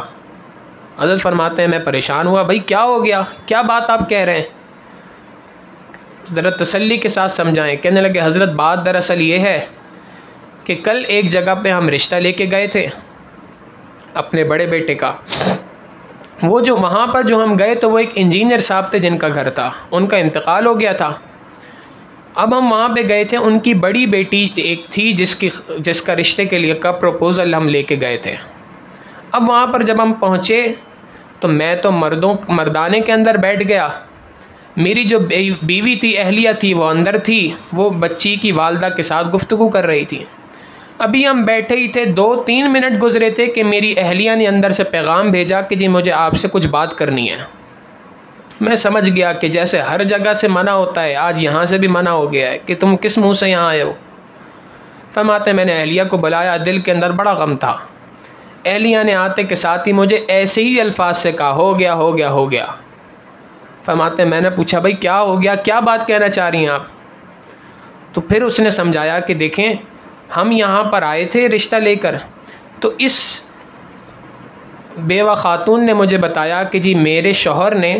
حضرت فرماتے ہیں میں پریشان ہوا، بھائی کیا ہو گیا، کیا بات آپ کہہ رہے ہیں، ذرا تسلی کے ساتھ سمجھائیں۔ کہنے لگے حضرت بات دراصل یہ ہے کہ کل ایک جگہ پہ ہم رشتہ لے کے گئے تھے اپنے بڑے بیٹے کا، وہ جو وہاں پر جو ہم گئے تو وہ ایک انجینئر صاحب تھے جن کا گھر تھا، ان کا انتقال ہو گیا تھا۔ اب ہم وہاں پہ گئے تھے، ان کی بڑی بیٹی ایک تھی جس کا رشتے کے لیے کا پروپوزل ہم لے کے گئے تھے۔ اب وہاں پر جب ہم پہنچے تو میں تو مردانے کے اندر بیٹھ گیا، میری جو بیوی تھی، اہلیہ تھی، وہ اندر تھی، وہ بچی کی والدہ کے ساتھ گفتگو کر رہی تھی۔ ابھی ہم بیٹھے ہی تھے، 2-3 منٹ گزرے تھے کہ میری اہلیہ نے اندر سے پیغام بھیجا کہ جی مجھے آپ سے کچھ بات کرنی ہے۔ میں سمجھ گیا کہ جیسے ہر جگہ سے منع ہوتا ہے آج یہاں سے بھی منع ہو گیا ہے کہ تم کس منہ سے یہاں آئے ہو۔ فرماتے میں نے اہلیہ کو بلایا، دل کے اندر بڑا غم تھا۔ اہلیہ نے آتے کے ساتھ ہی مجھے ایسے ہی الفاظ سے کہا ہو گیا ہو گیا ہو گیا۔ فرماتے میں نے پوچھا بھائی کیا ہو گیا، کیا بات کہنا چاہ رہی ہیں آپ؟ تو پھر اس نے سمجھایا کہ دیکھیں ہم یہاں پر آئے تھے رشتہ لے کر، تو اس بیوہ خاتون نے مجھے بتایا کہ جی میرے شوہر نے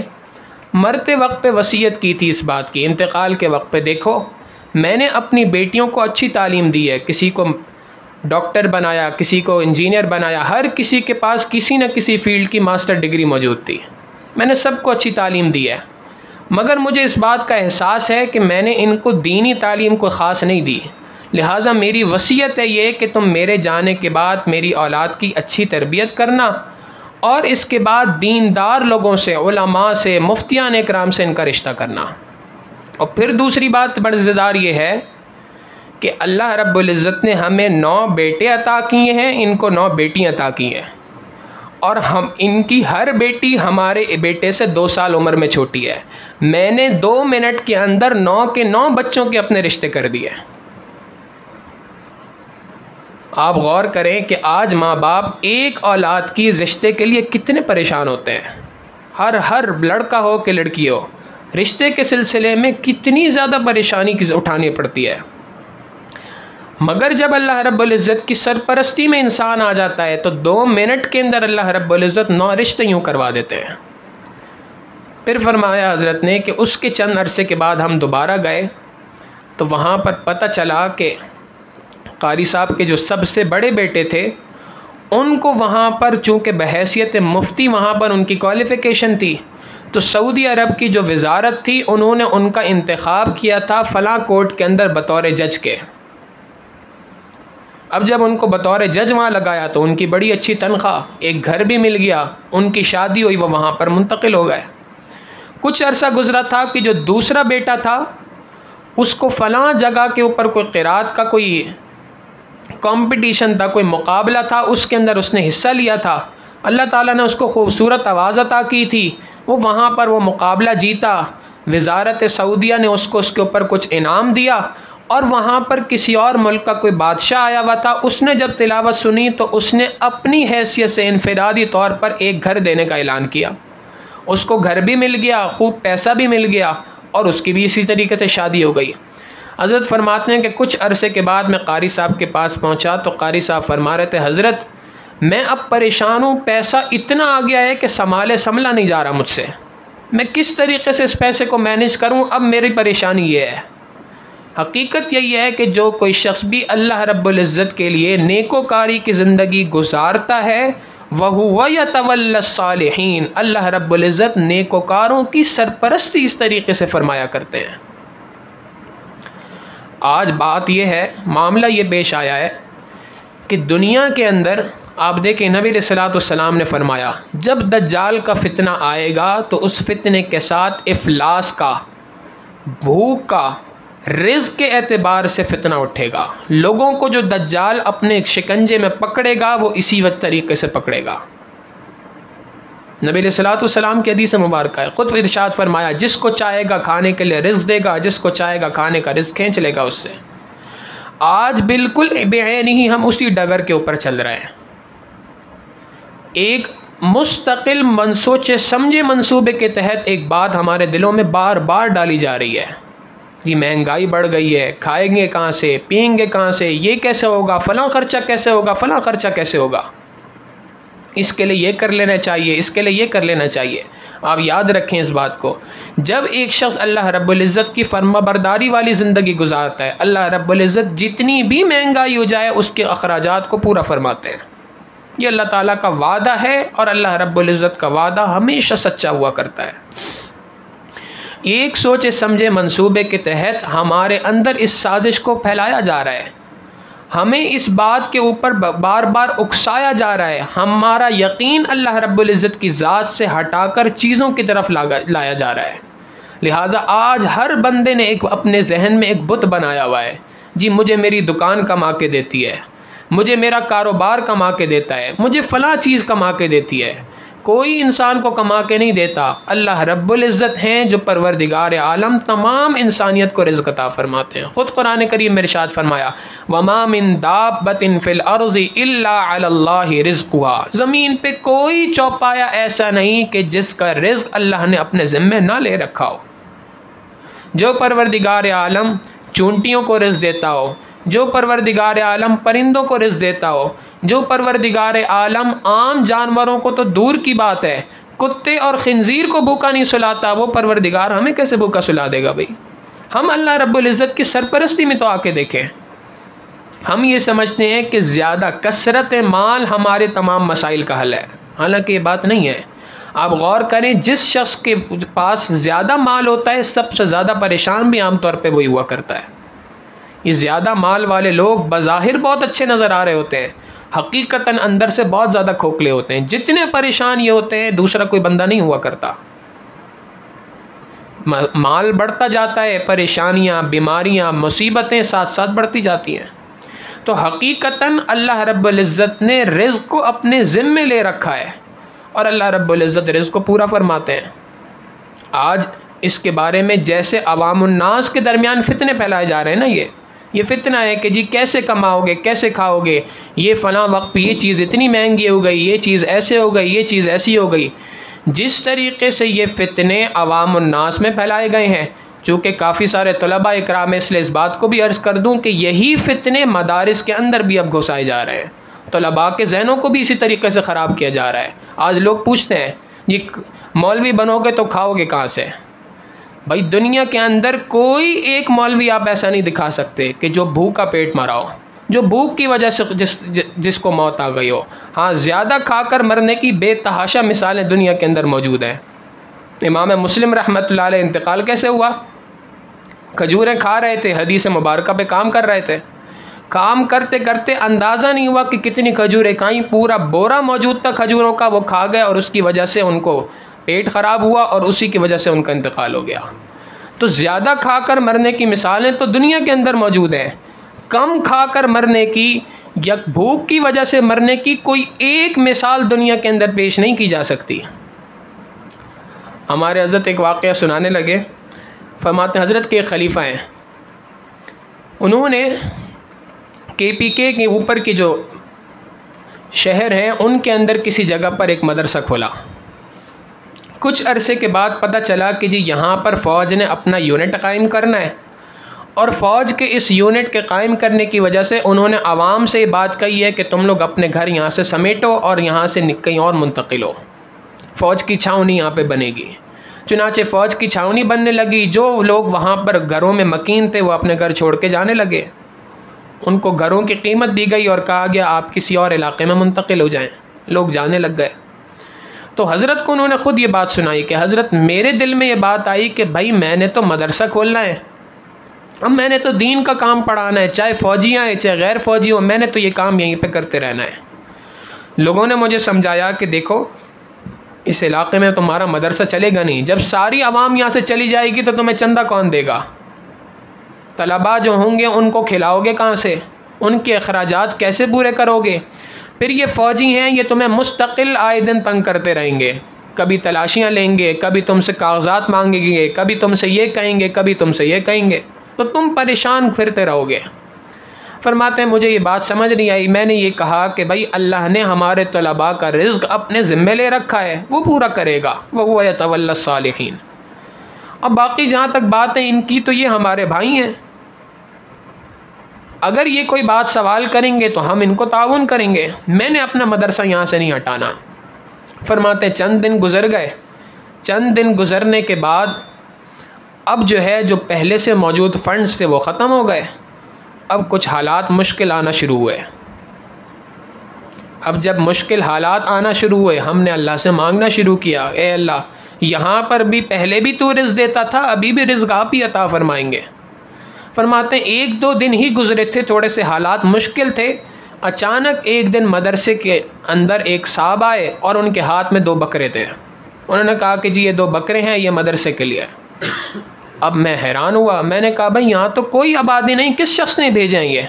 مرتے وقت پہ وصیت کی تھی اس بات کی، انتقال کے وقت پہ دیکھو میں نے اپنی بیٹیوں کو اچھی تعلیم دی ہے، کسی کو ڈاکٹر بنایا، کسی کو انجینئر بنایا، ہر کسی کے پاس کسی نہ کسی فیلڈ کی ماسٹر ڈگری موجود تھی، میں نے سب کو اچھی تعلیم دی ہے، مگر مجھے اس بات کا احساس ہے کہ میں نے ان کو دینی تعلیم کو خاص نہیں دی، لہٰذا میری وصیت ہے یہ کہ تم میرے جانے کے بعد میری اولاد کی اچھی تربیت کرنا، اور اس کے بعد دیندار لوگوں سے، علماء سے، مفتیان اکرام سے ان کا رشتہ کرنا۔ اور پھر دوسری بات مزیدار یہ ہے کہ اللہ رب العزت نے ہمیں 9 بیٹے عطا کیے ہیں، ان کو 9 بیٹیاں عطا کی ہیں، اور ہم ان کی ہر بیٹی ہمارے بیٹے سے 2 سال عمر میں چھوٹی ہے۔ میں نے 2 منٹ کے اندر 9 کے 9 بچوں کے اپنے رشتے کر دیے۔ آپ غور کریں کہ آج ماں باپ ایک اولاد کی رشتے کے لیے کتنے پریشان ہوتے ہیں، ہر لڑکا ہو کہ لڑکی ہو، رشتے کے سلسلے میں کتنی زیادہ پریشانی اٹھانی پڑتی ہے، مگر جب اللہ رب العزت کی سرپرستی میں انسان آ جاتا ہے تو 2 منٹ کے اندر اللہ رب العزت 9 رشتے یوں کروا دیتے ہیں۔ پھر فرمایا حضرت نے کہ اس کے چند عرصے کے بعد ہم دوبارہ گئے تو وہاں پر پتہ چلا کہ قاری صاحب کے جو سب سے بڑے بیٹے تھے ان کو وہاں پر چونکہ بحیثیت مفتی وہاں پر ان کی کوالیفیکیشن تھی، تو سعودی عرب کی جو وزارت تھی انہوں نے ان کا انتخاب کیا تھا فلاں کورٹ کے اندر بطور جج کے۔ اب جب ان کو بطور جج وہاں لگایا تو ان کی بڑی اچھی تنخواہ، ایک گھر بھی مل گیا، ان کی شادی ہوئی، وہ وہاں پر منتقل ہو گئے۔ کچھ عرصہ گزرا تھا کہ جو دوسرا بیٹا تھا اس کو فلاں جگہ کے اوپر کوئی قرات کا کوئی کمپٹیشن تھا، کوئی مقابلہ تھا، اس کے اندر اس نے حصہ لیا تھا، اللہ تعالیٰ نے اس کو خوبصورت آواز عطا کی تھی، وہ وہاں پر وہ مقابلہ جیتا، وزارت سعودیہ نے اس کے اوپر کچھ انعام دیا، اور وہاں پر کسی اور ملک کا کوئی بادشاہ آیا ہوا تھا، اس نے جب تلاوت سنی تو اس نے اپنی حیثیت سے انفرادی طور پر ایک گھر دینے کا اعلان کیا، اس کو گھر بھی مل گیا، خوب پیسہ بھی مل گیا، اور اس کی بھی اسی طریقے سے شادی ہو گئی۔ حضرت فرماتے ہیں کہ کچھ عرصے کے بعد میں قاری صاحب کے پاس پہنچا تو قاری صاحب فرما رہے تھے، حضرت میں اب پریشان ہوں، پیسہ اتنا آ گیا ہے کہ سنبھلا نہیں جا رہا مجھ سے، میں کس طریقے سے اس پیسے کو مینیج کروں، اب میری پریشانی یہ ہے۔ حقیقت یہی ہے کہ جو کوئی شخص بھی اللہ رب العزت کے لیے نیکوکاری کی زندگی گزارتا ہے وَهُوَ يَتَوَلَّى الصَّالِحِينَ، اللہ رب العزت نیکوکاروں کی سرپرستی اس طریقے سے فرمایا کرتے ہیں۔ آج بات یہ ہے، معاملہ یہ پیش آیا ہے کہ دنیا کے اندر آپ دیکھیں نبی علیہ الصلوۃ والسلام نے فرمایا جب دجال کا فتنہ آئے گا تو اس فتنے کے ساتھ افلاس کا، بھوک کا، رزق کے اعتبار سے فتنہ اٹھے گا۔ لوگوں کو جو دجال اپنے شکنجے میں پکڑے گا وہ اسی طریقے سے پکڑے گا۔ نبی علیہ الصلوۃ والسلام کی حدیث مبارکہ ہے، خود ارشاد فرمایا جس کو چاہے گا کھانے کے لیے رزق دے گا، جس کو چاہے گا کھانے کا رزق کھینچ لے گا اس سے۔ آج بالکل بعین ہی ہم اسی ڈگر کے اوپر چل رہے ہیں۔ ایک مستقل سوچے سمجھے منصوبے کے تحت ایک بات ہمارے دلوں میں بار بار ڈالی جا رہی ہے، یہ مہنگائی بڑھ گئی ہے، کھائیں گے کہاں سے، پئیں گے کہاں سے، یہ کیسے ہوگا، فلاں خرچہ کیسے ہوگا، فلاں خرچہ کیسے ہوگا، اس کے لیے یہ کر لینا چاہیے، اس کے لیے یہ کر لینا چاہیے۔ آپ یاد رکھیں اس بات کو، جب ایک شخص اللہ رب العزت کی فرما برداری والی زندگی گزارتا ہے، اللہ رب العزت جتنی بھی مہنگائی ہو جائے اس کے اخراجات کو پورا فرماتے ہیں۔ یہ اللہ تعالیٰ کا وعدہ ہے، اور اللہ رب العزت کا وعدہ ہمیشہ سچا ہوا کرتا ہے۔ ایک سوچے سمجھے منصوبے کے تحت ہمارے اندر اس سازش کو پھیلایا جا رہا ہے، ہمیں اس بات کے اوپر بار بار اکسایا جا رہا ہے، ہمارا یقین اللہ رب العزت کی ذات سے ہٹا کر چیزوں کی طرف لایا جا رہا ہے۔ لہٰذا آج ہر بندے نے اپنے ذہن میں ایک بت بنایا ہوا ہے، جی مجھے میری دکان کما کے دیتی ہے، مجھے میرا کاروبار کما کے دیتا ہے، مجھے فلاں چیز کما کے دیتی ہے۔ کوئی انسان کو کما کے نہیں دیتا، اللہ رب العزت ہیں جو پروردگار عالم تمام انسانیت کو رزق عطا فرماتے ہیں۔ خود قرآن کریم میں ارشاد فرمایا وَمَا مِن دَابَّةٍ فِي الْأَرْضِ إِلَّا عَلَى اللَّهِ رِزْقُهَا، زمین پہ کوئی چوپایا ایسا نہیں کہ جس کا رزق اللہ نے اپنے ذمے نہ لے رکھا ہو۔ جو پروردگار عالم چونٹیوں کو رزق دیتا ہو، جو پروردگار عالم پرندوں کو رزق دیتا ہو، جو پروردگار عالم عام جانوروں کو تو دور کی بات ہے، کتے اور خنزیر کو بھوکا نہیں سلاتا، وہ پروردگار ہمیں کیسے بھوکا سلا دے گا بھائی؟ ہم اللہ رب العزت کی سرپرستی میں تو آ کے دیکھیں۔ ہم یہ سمجھتے ہیں کہ زیادہ کثرت مال ہمارے تمام مسائل کا حل ہے، حالانکہ یہ بات نہیں ہے۔ آپ غور کریں، جس شخص کے پاس زیادہ مال ہوتا ہے سب سے زیادہ پریشان بھی عام طور پہ وہی ہوا کرتا ہے۔ یہ زیادہ مال والے لوگ بظاہر بہت اچھے نظر آ رہے ہوتے ہیں، حقیقتاً اندر سے بہت زیادہ کھوکھلے ہوتے ہیں۔ جتنے پریشان یہ ہوتے ہیں دوسرا کوئی بندہ نہیں ہوا کرتا۔ مال بڑھتا جاتا ہے، پریشانیاں، بیماریاں، مصیبتیں ساتھ ساتھ بڑھتی جاتی ہیں۔ تو حقیقتاً اللہ رب العزت نے رزق کو اپنے ذمے لے رکھا ہے، اور اللہ رب العزت رزق کو پورا فرماتے ہیں۔ آج اس کے بارے میں جیسے عوام الناس کے درمیان فتنے پھیلائے جا رہے ہیں نا، یہ فتنہ ہے کہ جی کیسے کماؤ گے، کیسے کھاؤ گے، یہ فلاں وقت پہ یہ چیز اتنی مہنگی ہو گئی، یہ چیز ایسے ہو گئی، یہ چیز ایسی ہو گئی۔ جس طریقے سے یہ فتنے عوام الناس میں پھیلائے گئے ہیں، چونکہ کافی سارے طلباء اکرام اس لیے اس بات کو بھی عرض کر دوں کہ یہی فتنے مدارس کے اندر بھی اب گھسائے جا رہے ہیں، طلباء کے ذہنوں کو بھی اسی طریقے سے خراب کیا جا رہا ہے۔ آج لوگ پوچھتے ہیں جی مولوی بنو گے تو کھاؤ گے کہاں سے؟ بھائی دنیا کے اندر کوئی ایک مولوی آپ ایسا نہیں دکھا سکتے کہ جو بھوک کا پیٹ مرا ہو، جو بھوک کی وجہ سے جس کو موت آ گئی ہو۔ ہاں زیادہ کھا کر مرنے کی بے تحاشا مثالیں دنیا کے اندر موجود ہیں۔ امام مسلم رحمۃ اللہ علیہ انتقال کیسے ہوا؟ کھجوریں کھا رہے تھے، حدیث مبارکہ پہ کام کر رہے تھے، کام کرتے کرتے اندازہ نہیں ہوا کہ کتنی کھجوریں کھائیں، پورا بورا موجود تھا کھجوروں کا، وہ کھا گئے اور اس کی وجہ سے ان کو پیٹ خراب ہوا اور اسی کی وجہ سے ان کا انتقال ہو گیا۔ تو زیادہ کھا کر مرنے کی مثالیں تو دنیا کے اندر موجود ہے، کم کھا کر مرنے کی یا بھوک کی وجہ سے مرنے کی کوئی ایک مثال دنیا کے اندر پیش نہیں کی جا سکتی۔ ہمارے حضرت ایک واقعہ سنانے لگے، فرماتے ہیں حضرت کے ایک خلیفہ ہیں، انہوں نے KPK کے اوپر کی جو شہر ہیں ان کے اندر کسی جگہ پر ایک مدرسہ کھولا۔ کچھ عرصے کے بعد پتہ چلا کہ جی یہاں پر فوج نے اپنا یونٹ قائم کرنا ہے، اور فوج کے اس یونٹ کے قائم کرنے کی وجہ سے انہوں نے عوام سے یہ بات کہی ہے کہ تم لوگ اپنے گھر یہاں سے سمیٹو اور یہاں سے کہیں اور منتقل ہو، فوج کی چھاؤنی یہاں پہ بنے گی۔ چنانچہ فوج کی چھاؤنی بننے لگی، جو لوگ وہاں پر گھروں میں مکین تھے وہ اپنے گھر چھوڑ کے جانے لگے، ان کو گھروں کی قیمت دی گئی اور کہا گیا آپ کسی اور علاقے میں منتقل ہو جائیں، لوگ جانے لگ گئے۔ تو حضرت کو انہوں نے خود یہ بات سنائی کہ حضرت میرے دل میں یہ بات آئی کہ بھائی میں نے تو مدرسہ کھولنا ہے، اب میں نے تو دین کا کام پڑھانا ہے، چاہے فوجی آئیں چاہے غیر فوجی ہوں، میں نے تو یہ کام یہیں پہ کرتے رہنا ہے۔ لوگوں نے مجھے سمجھایا کہ دیکھو اس علاقے میں تمہارا مدرسہ چلے گا نہیں، جب ساری عوام یہاں سے چلی جائے گی تو تمہیں چندہ کون دے گا؟ طلباء جو ہوں گے ان کو کھلاؤ گے کہاں سے؟ ان کے اخراجات کیسے پورے کرو گے؟ پھر یہ فوجی ہیں، یہ تمہیں مستقل آئے دن تنگ کرتے رہیں گے، کبھی تلاشیاں لیں گے، کبھی تم سے کاغذات مانگیں گے، کبھی تم سے یہ کہیں گے، کبھی تم سے یہ کہیں گے، تو تم پریشان پھرتے رہو گے۔ فرماتے ہیں مجھے یہ بات سمجھ نہیں آئی، میں نے یہ کہا کہ بھائی اللہ نے ہمارے طلباء کا رزق اپنے ذمہ لے رکھا ہے، وہ پورا کرے گا، وَهُوَ يَتَوَلَّى الصَّالِحِينَ۔ اب باقی جہاں تک بات ہے ان کی، تو یہ ہمارے بھائی ہیں، اگر یہ کوئی بات سوال کریں گے تو ہم ان کو تعاون کریں گے، میں نے اپنا مدرسہ یہاں سے نہیں ہٹانا۔ فرماتے چند دن گزر گئے، چند دن گزرنے کے بعد اب جو ہے جو پہلے سے موجود فنڈز تھے وہ ختم ہو گئے، اب کچھ حالات مشکل آنا شروع ہوئے۔ اب جب مشکل حالات آنا شروع ہوئے ہم نے اللہ سے مانگنا شروع کیا، اے اللہ یہاں پر بھی پہلے بھی تو رزق دیتا تھا، ابھی بھی رزق آپ ہی عطا فرمائیں گے۔ فرماتے ہیں ایک دو دن ہی گزرے تھے، تھوڑے سے حالات مشکل تھے، اچانک ایک دن مدرسے کے اندر ایک صاحب آئے اور ان کے ہاتھ میں 2 بکرے تھے، انہوں نے کہا کہ جی یہ 2 بکرے ہیں، یہ مدرسے کے لیے۔ اب میں حیران ہوا، میں نے کہا بھائی یہاں تو کوئی آبادی نہیں، کس شخص نے بھیجے ہیں یہ؟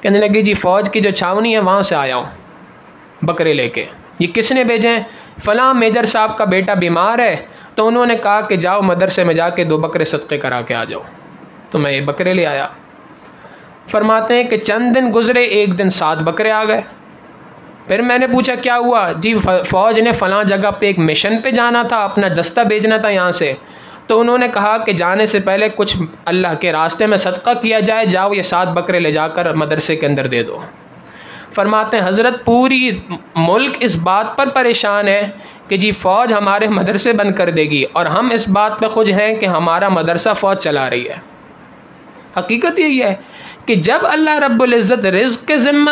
کہنے لگے جی فوج کی جو چھاونی ہے وہاں سے آیا ہوں بکرے لے کے۔ یہ کس نے بھیجے ہیں؟ فلاں میجر صاحب کا بیٹا بیمار ہے، تو انہوں نے کہا کہ جاؤ مدرسے میں جا کے 2 بکرے صدقے کرا کے آ جاؤ، تو میں یہ بکرے لے آیا۔ فرماتے ہیں کہ چند دن گزرے، ایک دن 7 بکرے آ گئے۔ پھر میں نے پوچھا کیا ہوا؟ جی فوج نے فلاں جگہ پہ ایک مشن پہ جانا تھا، اپنا دستہ بھیجنا تھا یہاں سے، تو انہوں نے کہا کہ جانے سے پہلے کچھ اللہ کے راستے میں صدقہ کیا جائے، جاؤ یہ 7 بکرے لے جا کر مدرسے کے اندر دے دو۔ فرماتے ہیں حضرت پوری ملک اس بات پر پریشان ہے کہ جی فوج ہمارے مدرسے بند کر دے گی، اور ہم اس بات پہ خوش ہیں کہ ہمارا مدرسہ فوج چلا رہی ہے۔ حقیقت یہی ہے کہ جب اللہ رب العزت رزق کے ذمہ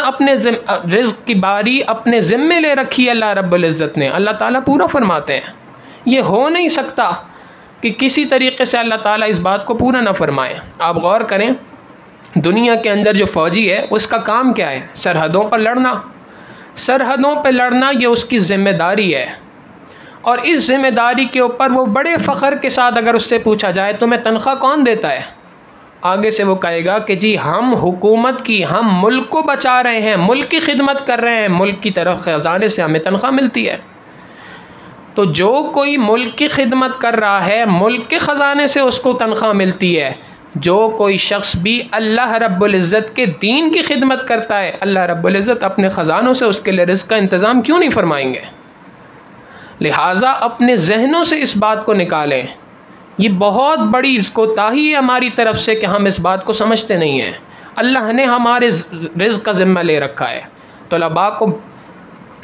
رزق کی باری اپنے ذمے لے رکھی ہے اللہ رب العزت نے، اللہ تعالیٰ پورا فرماتے ہیں۔ یہ ہو نہیں سکتا کہ کسی طریقے سے اللہ تعالیٰ اس بات کو پورا نہ فرمائے۔ آپ غور کریں دنیا کے اندر جو فوجی ہے اس کا کام کیا ہے؟ سرحدوں پر لڑنا، سرحدوں پہ لڑنا یہ اس کی ذمہ داری ہے، اور اس ذمہ داری کے اوپر وہ بڑے فخر کے ساتھ اگر اس سے پوچھا جائے تمہیں تنخواہ کون دیتا ہے، آگے سے وہ کہے گا کہ جی ہم حکومت کی، ہم ملک کو بچا رہے ہیں، ملک کی خدمت کر رہے ہیں، ملک کی طرف خزانے سے ہمیں تنخواہ ملتی ہے۔ تو جو کوئی ملک کی خدمت کر رہا ہے ملک کے خزانے سے اس کو تنخواہ ملتی ہے، جو کوئی شخص بھی اللہ رب العزت کے دین کی خدمت کرتا ہے اللہ رب العزت اپنے خزانوں سے اس کے لیے رزق کا انتظام کیوں نہیں فرمائیں گے؟ لہٰذا اپنے ذہنوں سے اس بات کو نکالیں، یہ بہت بڑی کوتاہی ہے ہماری طرف سے کہ ہم اس بات کو سمجھتے نہیں ہیں۔ اللہ نے ہمارے رزق کا ذمہ لے رکھا ہے۔ طلباء کو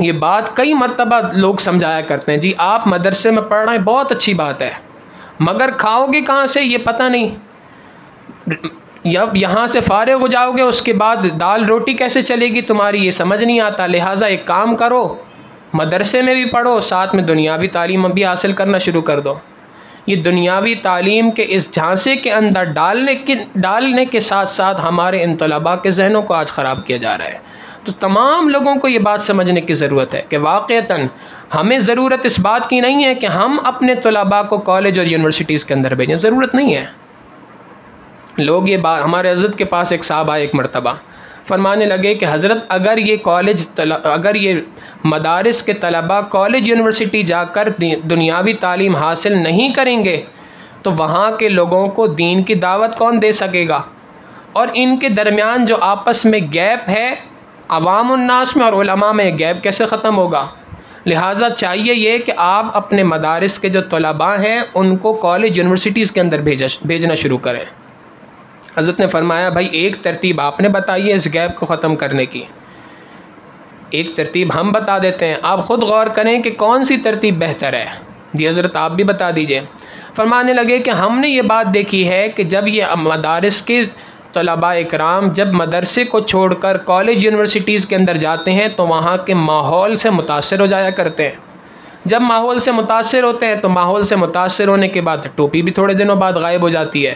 یہ بات کئی مرتبہ لوگ سمجھایا کرتے ہیں، جی آپ مدرسے میں پڑھ رہے ہیں بہت اچھی بات ہے، مگر کھاؤ گے کہاں سے یہ پتہ نہیں، جب یہاں سے فارغ ہو جاؤ گے اس کے بعد دال روٹی کیسے چلے گی تمہاری، یہ سمجھ نہیں آتا۔ لہٰذا ایک کام کرو، مدرسے میں بھی پڑھو، ساتھ میں دنیاوی تعلیم بھی حاصل کرنا شروع کر دو۔ یہ دنیاوی تعلیم کے اس جھانسے کے اندر ڈالنے کے ساتھ ساتھ ہمارے ان طلباء کے ذہنوں کو آج خراب کیا جا رہا ہے۔ تو تمام لوگوں کو یہ بات سمجھنے کی ضرورت ہے کہ واقعتاً ہمیں ضرورت اس بات کی نہیں ہے کہ ہم اپنے طلباء کو کالج اور یونیورسٹیز کے اندر بھیجیں، ضرورت نہیں ہے۔ لوگ یہ بات، ہمارے حضرت کے پاس ایک صاحب آئے ایک مرتبہ، فرمانے لگے کہ حضرت اگر یہ مدارس کے طلباء کالج یونیورسٹی جا کر دنیاوی تعلیم حاصل نہیں کریں گے تو وہاں کے لوگوں کو دین کی دعوت کون دے سکے گا؟ اور ان کے درمیان جو آپس میں گیپ ہے عوام الناس میں اور علماء میں، گیپ کیسے ختم ہوگا؟ لہٰذا چاہیے یہ کہ آپ اپنے مدارس کے جو طلباء ہیں ان کو کالج یونیورسٹیز کے اندر بھیجنا شروع کریں۔ حضرت نے فرمایا بھائی ایک ترتیب آپ نے بتائی ہے اس گیپ کو ختم کرنے کی، ایک ترتیب ہم بتا دیتے ہیں، آپ خود غور کریں کہ کون سی ترتیب بہتر ہے۔ جی حضرت آپ بھی بتا دیجئے۔ فرمانے لگے کہ ہم نے یہ بات دیکھی ہے کہ جب یہ مدارس کے طلباء اکرام جب مدرسے کو چھوڑ کر کالج یونیورسٹیز کے اندر جاتے ہیں تو وہاں کے ماحول سے متاثر ہو جایا کرتے ہیں۔ جب ماحول سے متاثر ہوتے ہیں تو ماحول سے متاثر ہونے کے بعد ٹوپی بھی تھوڑے دنوں بعد غائب ہو جاتی ہے،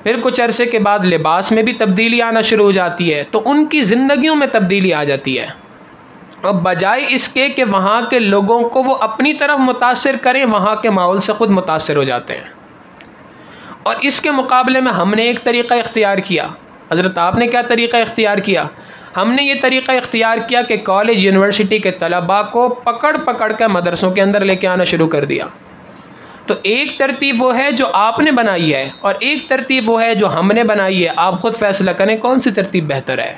پھر کچھ عرصے کے بعد لباس میں بھی تبدیلی آنا شروع ہو جاتی ہے، تو ان کی زندگیوں میں تبدیلی آ جاتی ہے۔ اور بجائے اس کے کہ وہاں کے لوگوں کو وہ اپنی طرف متاثر کریں، وہاں کے ماحول سے خود متاثر ہو جاتے ہیں۔ اور اس کے مقابلے میں ہم نے ایک طریقہ اختیار کیا۔ حضرت آپ نے کیا طریقہ اختیار کیا؟ ہم نے یہ طریقہ اختیار کیا کہ کالج یونیورسٹی کے طلباء کو پکڑ کر مدرسوں کے اندر لے کے آنا شروع کر دیا۔ تو ایک ترتیب وہ ہے جو آپ نے بنائی ہے اور ایک ترتیب وہ ہے جو ہم نے بنائی ہے، آپ خود فیصلہ کریں کون سی ترتیب بہتر ہے۔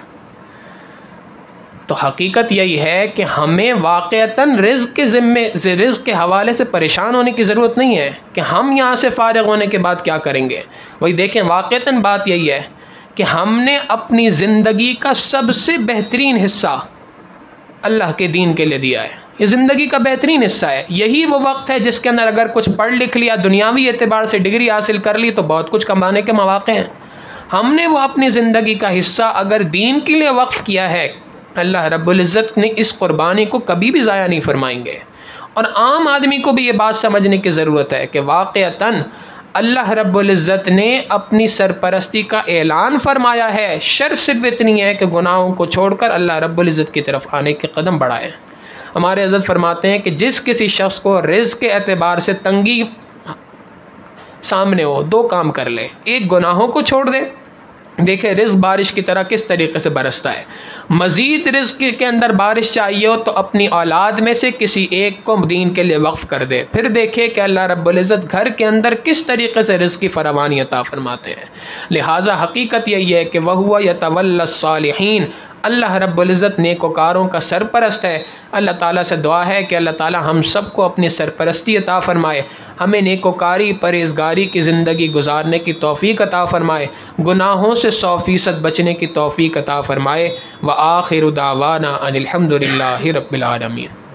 تو حقیقت یہی ہے کہ ہمیں واقعتاً رزق کے حوالے سے پریشان ہونے کی ضرورت نہیں ہے کہ ہم یہاں سے فارغ ہونے کے بعد کیا کریں گے۔ وہی دیکھیں واقعتاً بات یہی ہے کہ ہم نے اپنی زندگی کا سب سے بہترین حصہ اللہ کے دین کے لیے دیا ہے۔ یہ زندگی کا بہترین حصہ ہے، یہی وہ وقت ہے جس کے اندر اگر کچھ پڑھ لکھ لیا، دنیاوی اعتبار سے ڈگری حاصل کر لی تو بہت کچھ کمانے کے مواقع ہیں۔ ہم نے وہ اپنی زندگی کا حصہ اگر دین کے لیے وقف کیا ہے، اللہ رب العزت نے اس قربانی کو کبھی بھی ضائع نہیں فرمائیں گے۔ اور عام آدمی کو بھی یہ بات سمجھنے کی ضرورت ہے کہ واقعتاً اللہ رب العزت نے اپنی سرپرستی کا اعلان فرمایا ہے، شرط صرف اتنی ہے کہ گناہوں کو چھوڑ کر اللہ رب العزت کی طرف آنے کے قدم بڑھائیں۔ ہمارے حضرت فرماتے ہیں کہ جس کسی شخص کو رزق کے اعتبار سے تنگی سامنے ہو، دو کام کر لے، ایک گناہوں کو چھوڑ دے۔ دیکھیں رزق بارش کی طرح کس طریقے سے برستا ہے، مزید رزق کے اندر بارش چاہیے ہو تو اپنی اولاد میں سے کسی ایک کو دین کے لیے وقف کر دے، پھر دیکھے کہ اللہ رب العزت گھر کے اندر کس طریقے سے رزق کی فراوانی عطا فرماتے ہیں۔ لہٰذا حقیقت یہی ہے کہ وَهُوَ يَتَوَلَّى الصَّالِحِينَ، اللہ رب العزت نیکوکاروں کا سرپرست ہے۔ اللہ تعالیٰ سے دعا ہے کہ اللہ تعالیٰ ہم سب کو اپنی سرپرستی عطا فرمائے، ہمیں نیکوکاری پرہیزگاری کی زندگی گزارنے کی توفیق عطا فرمائے، گناہوں سے 100% بچنے کی توفیق عطا فرمائے۔ وآخر دعوانا ان الحمد للہ رب العالمین۔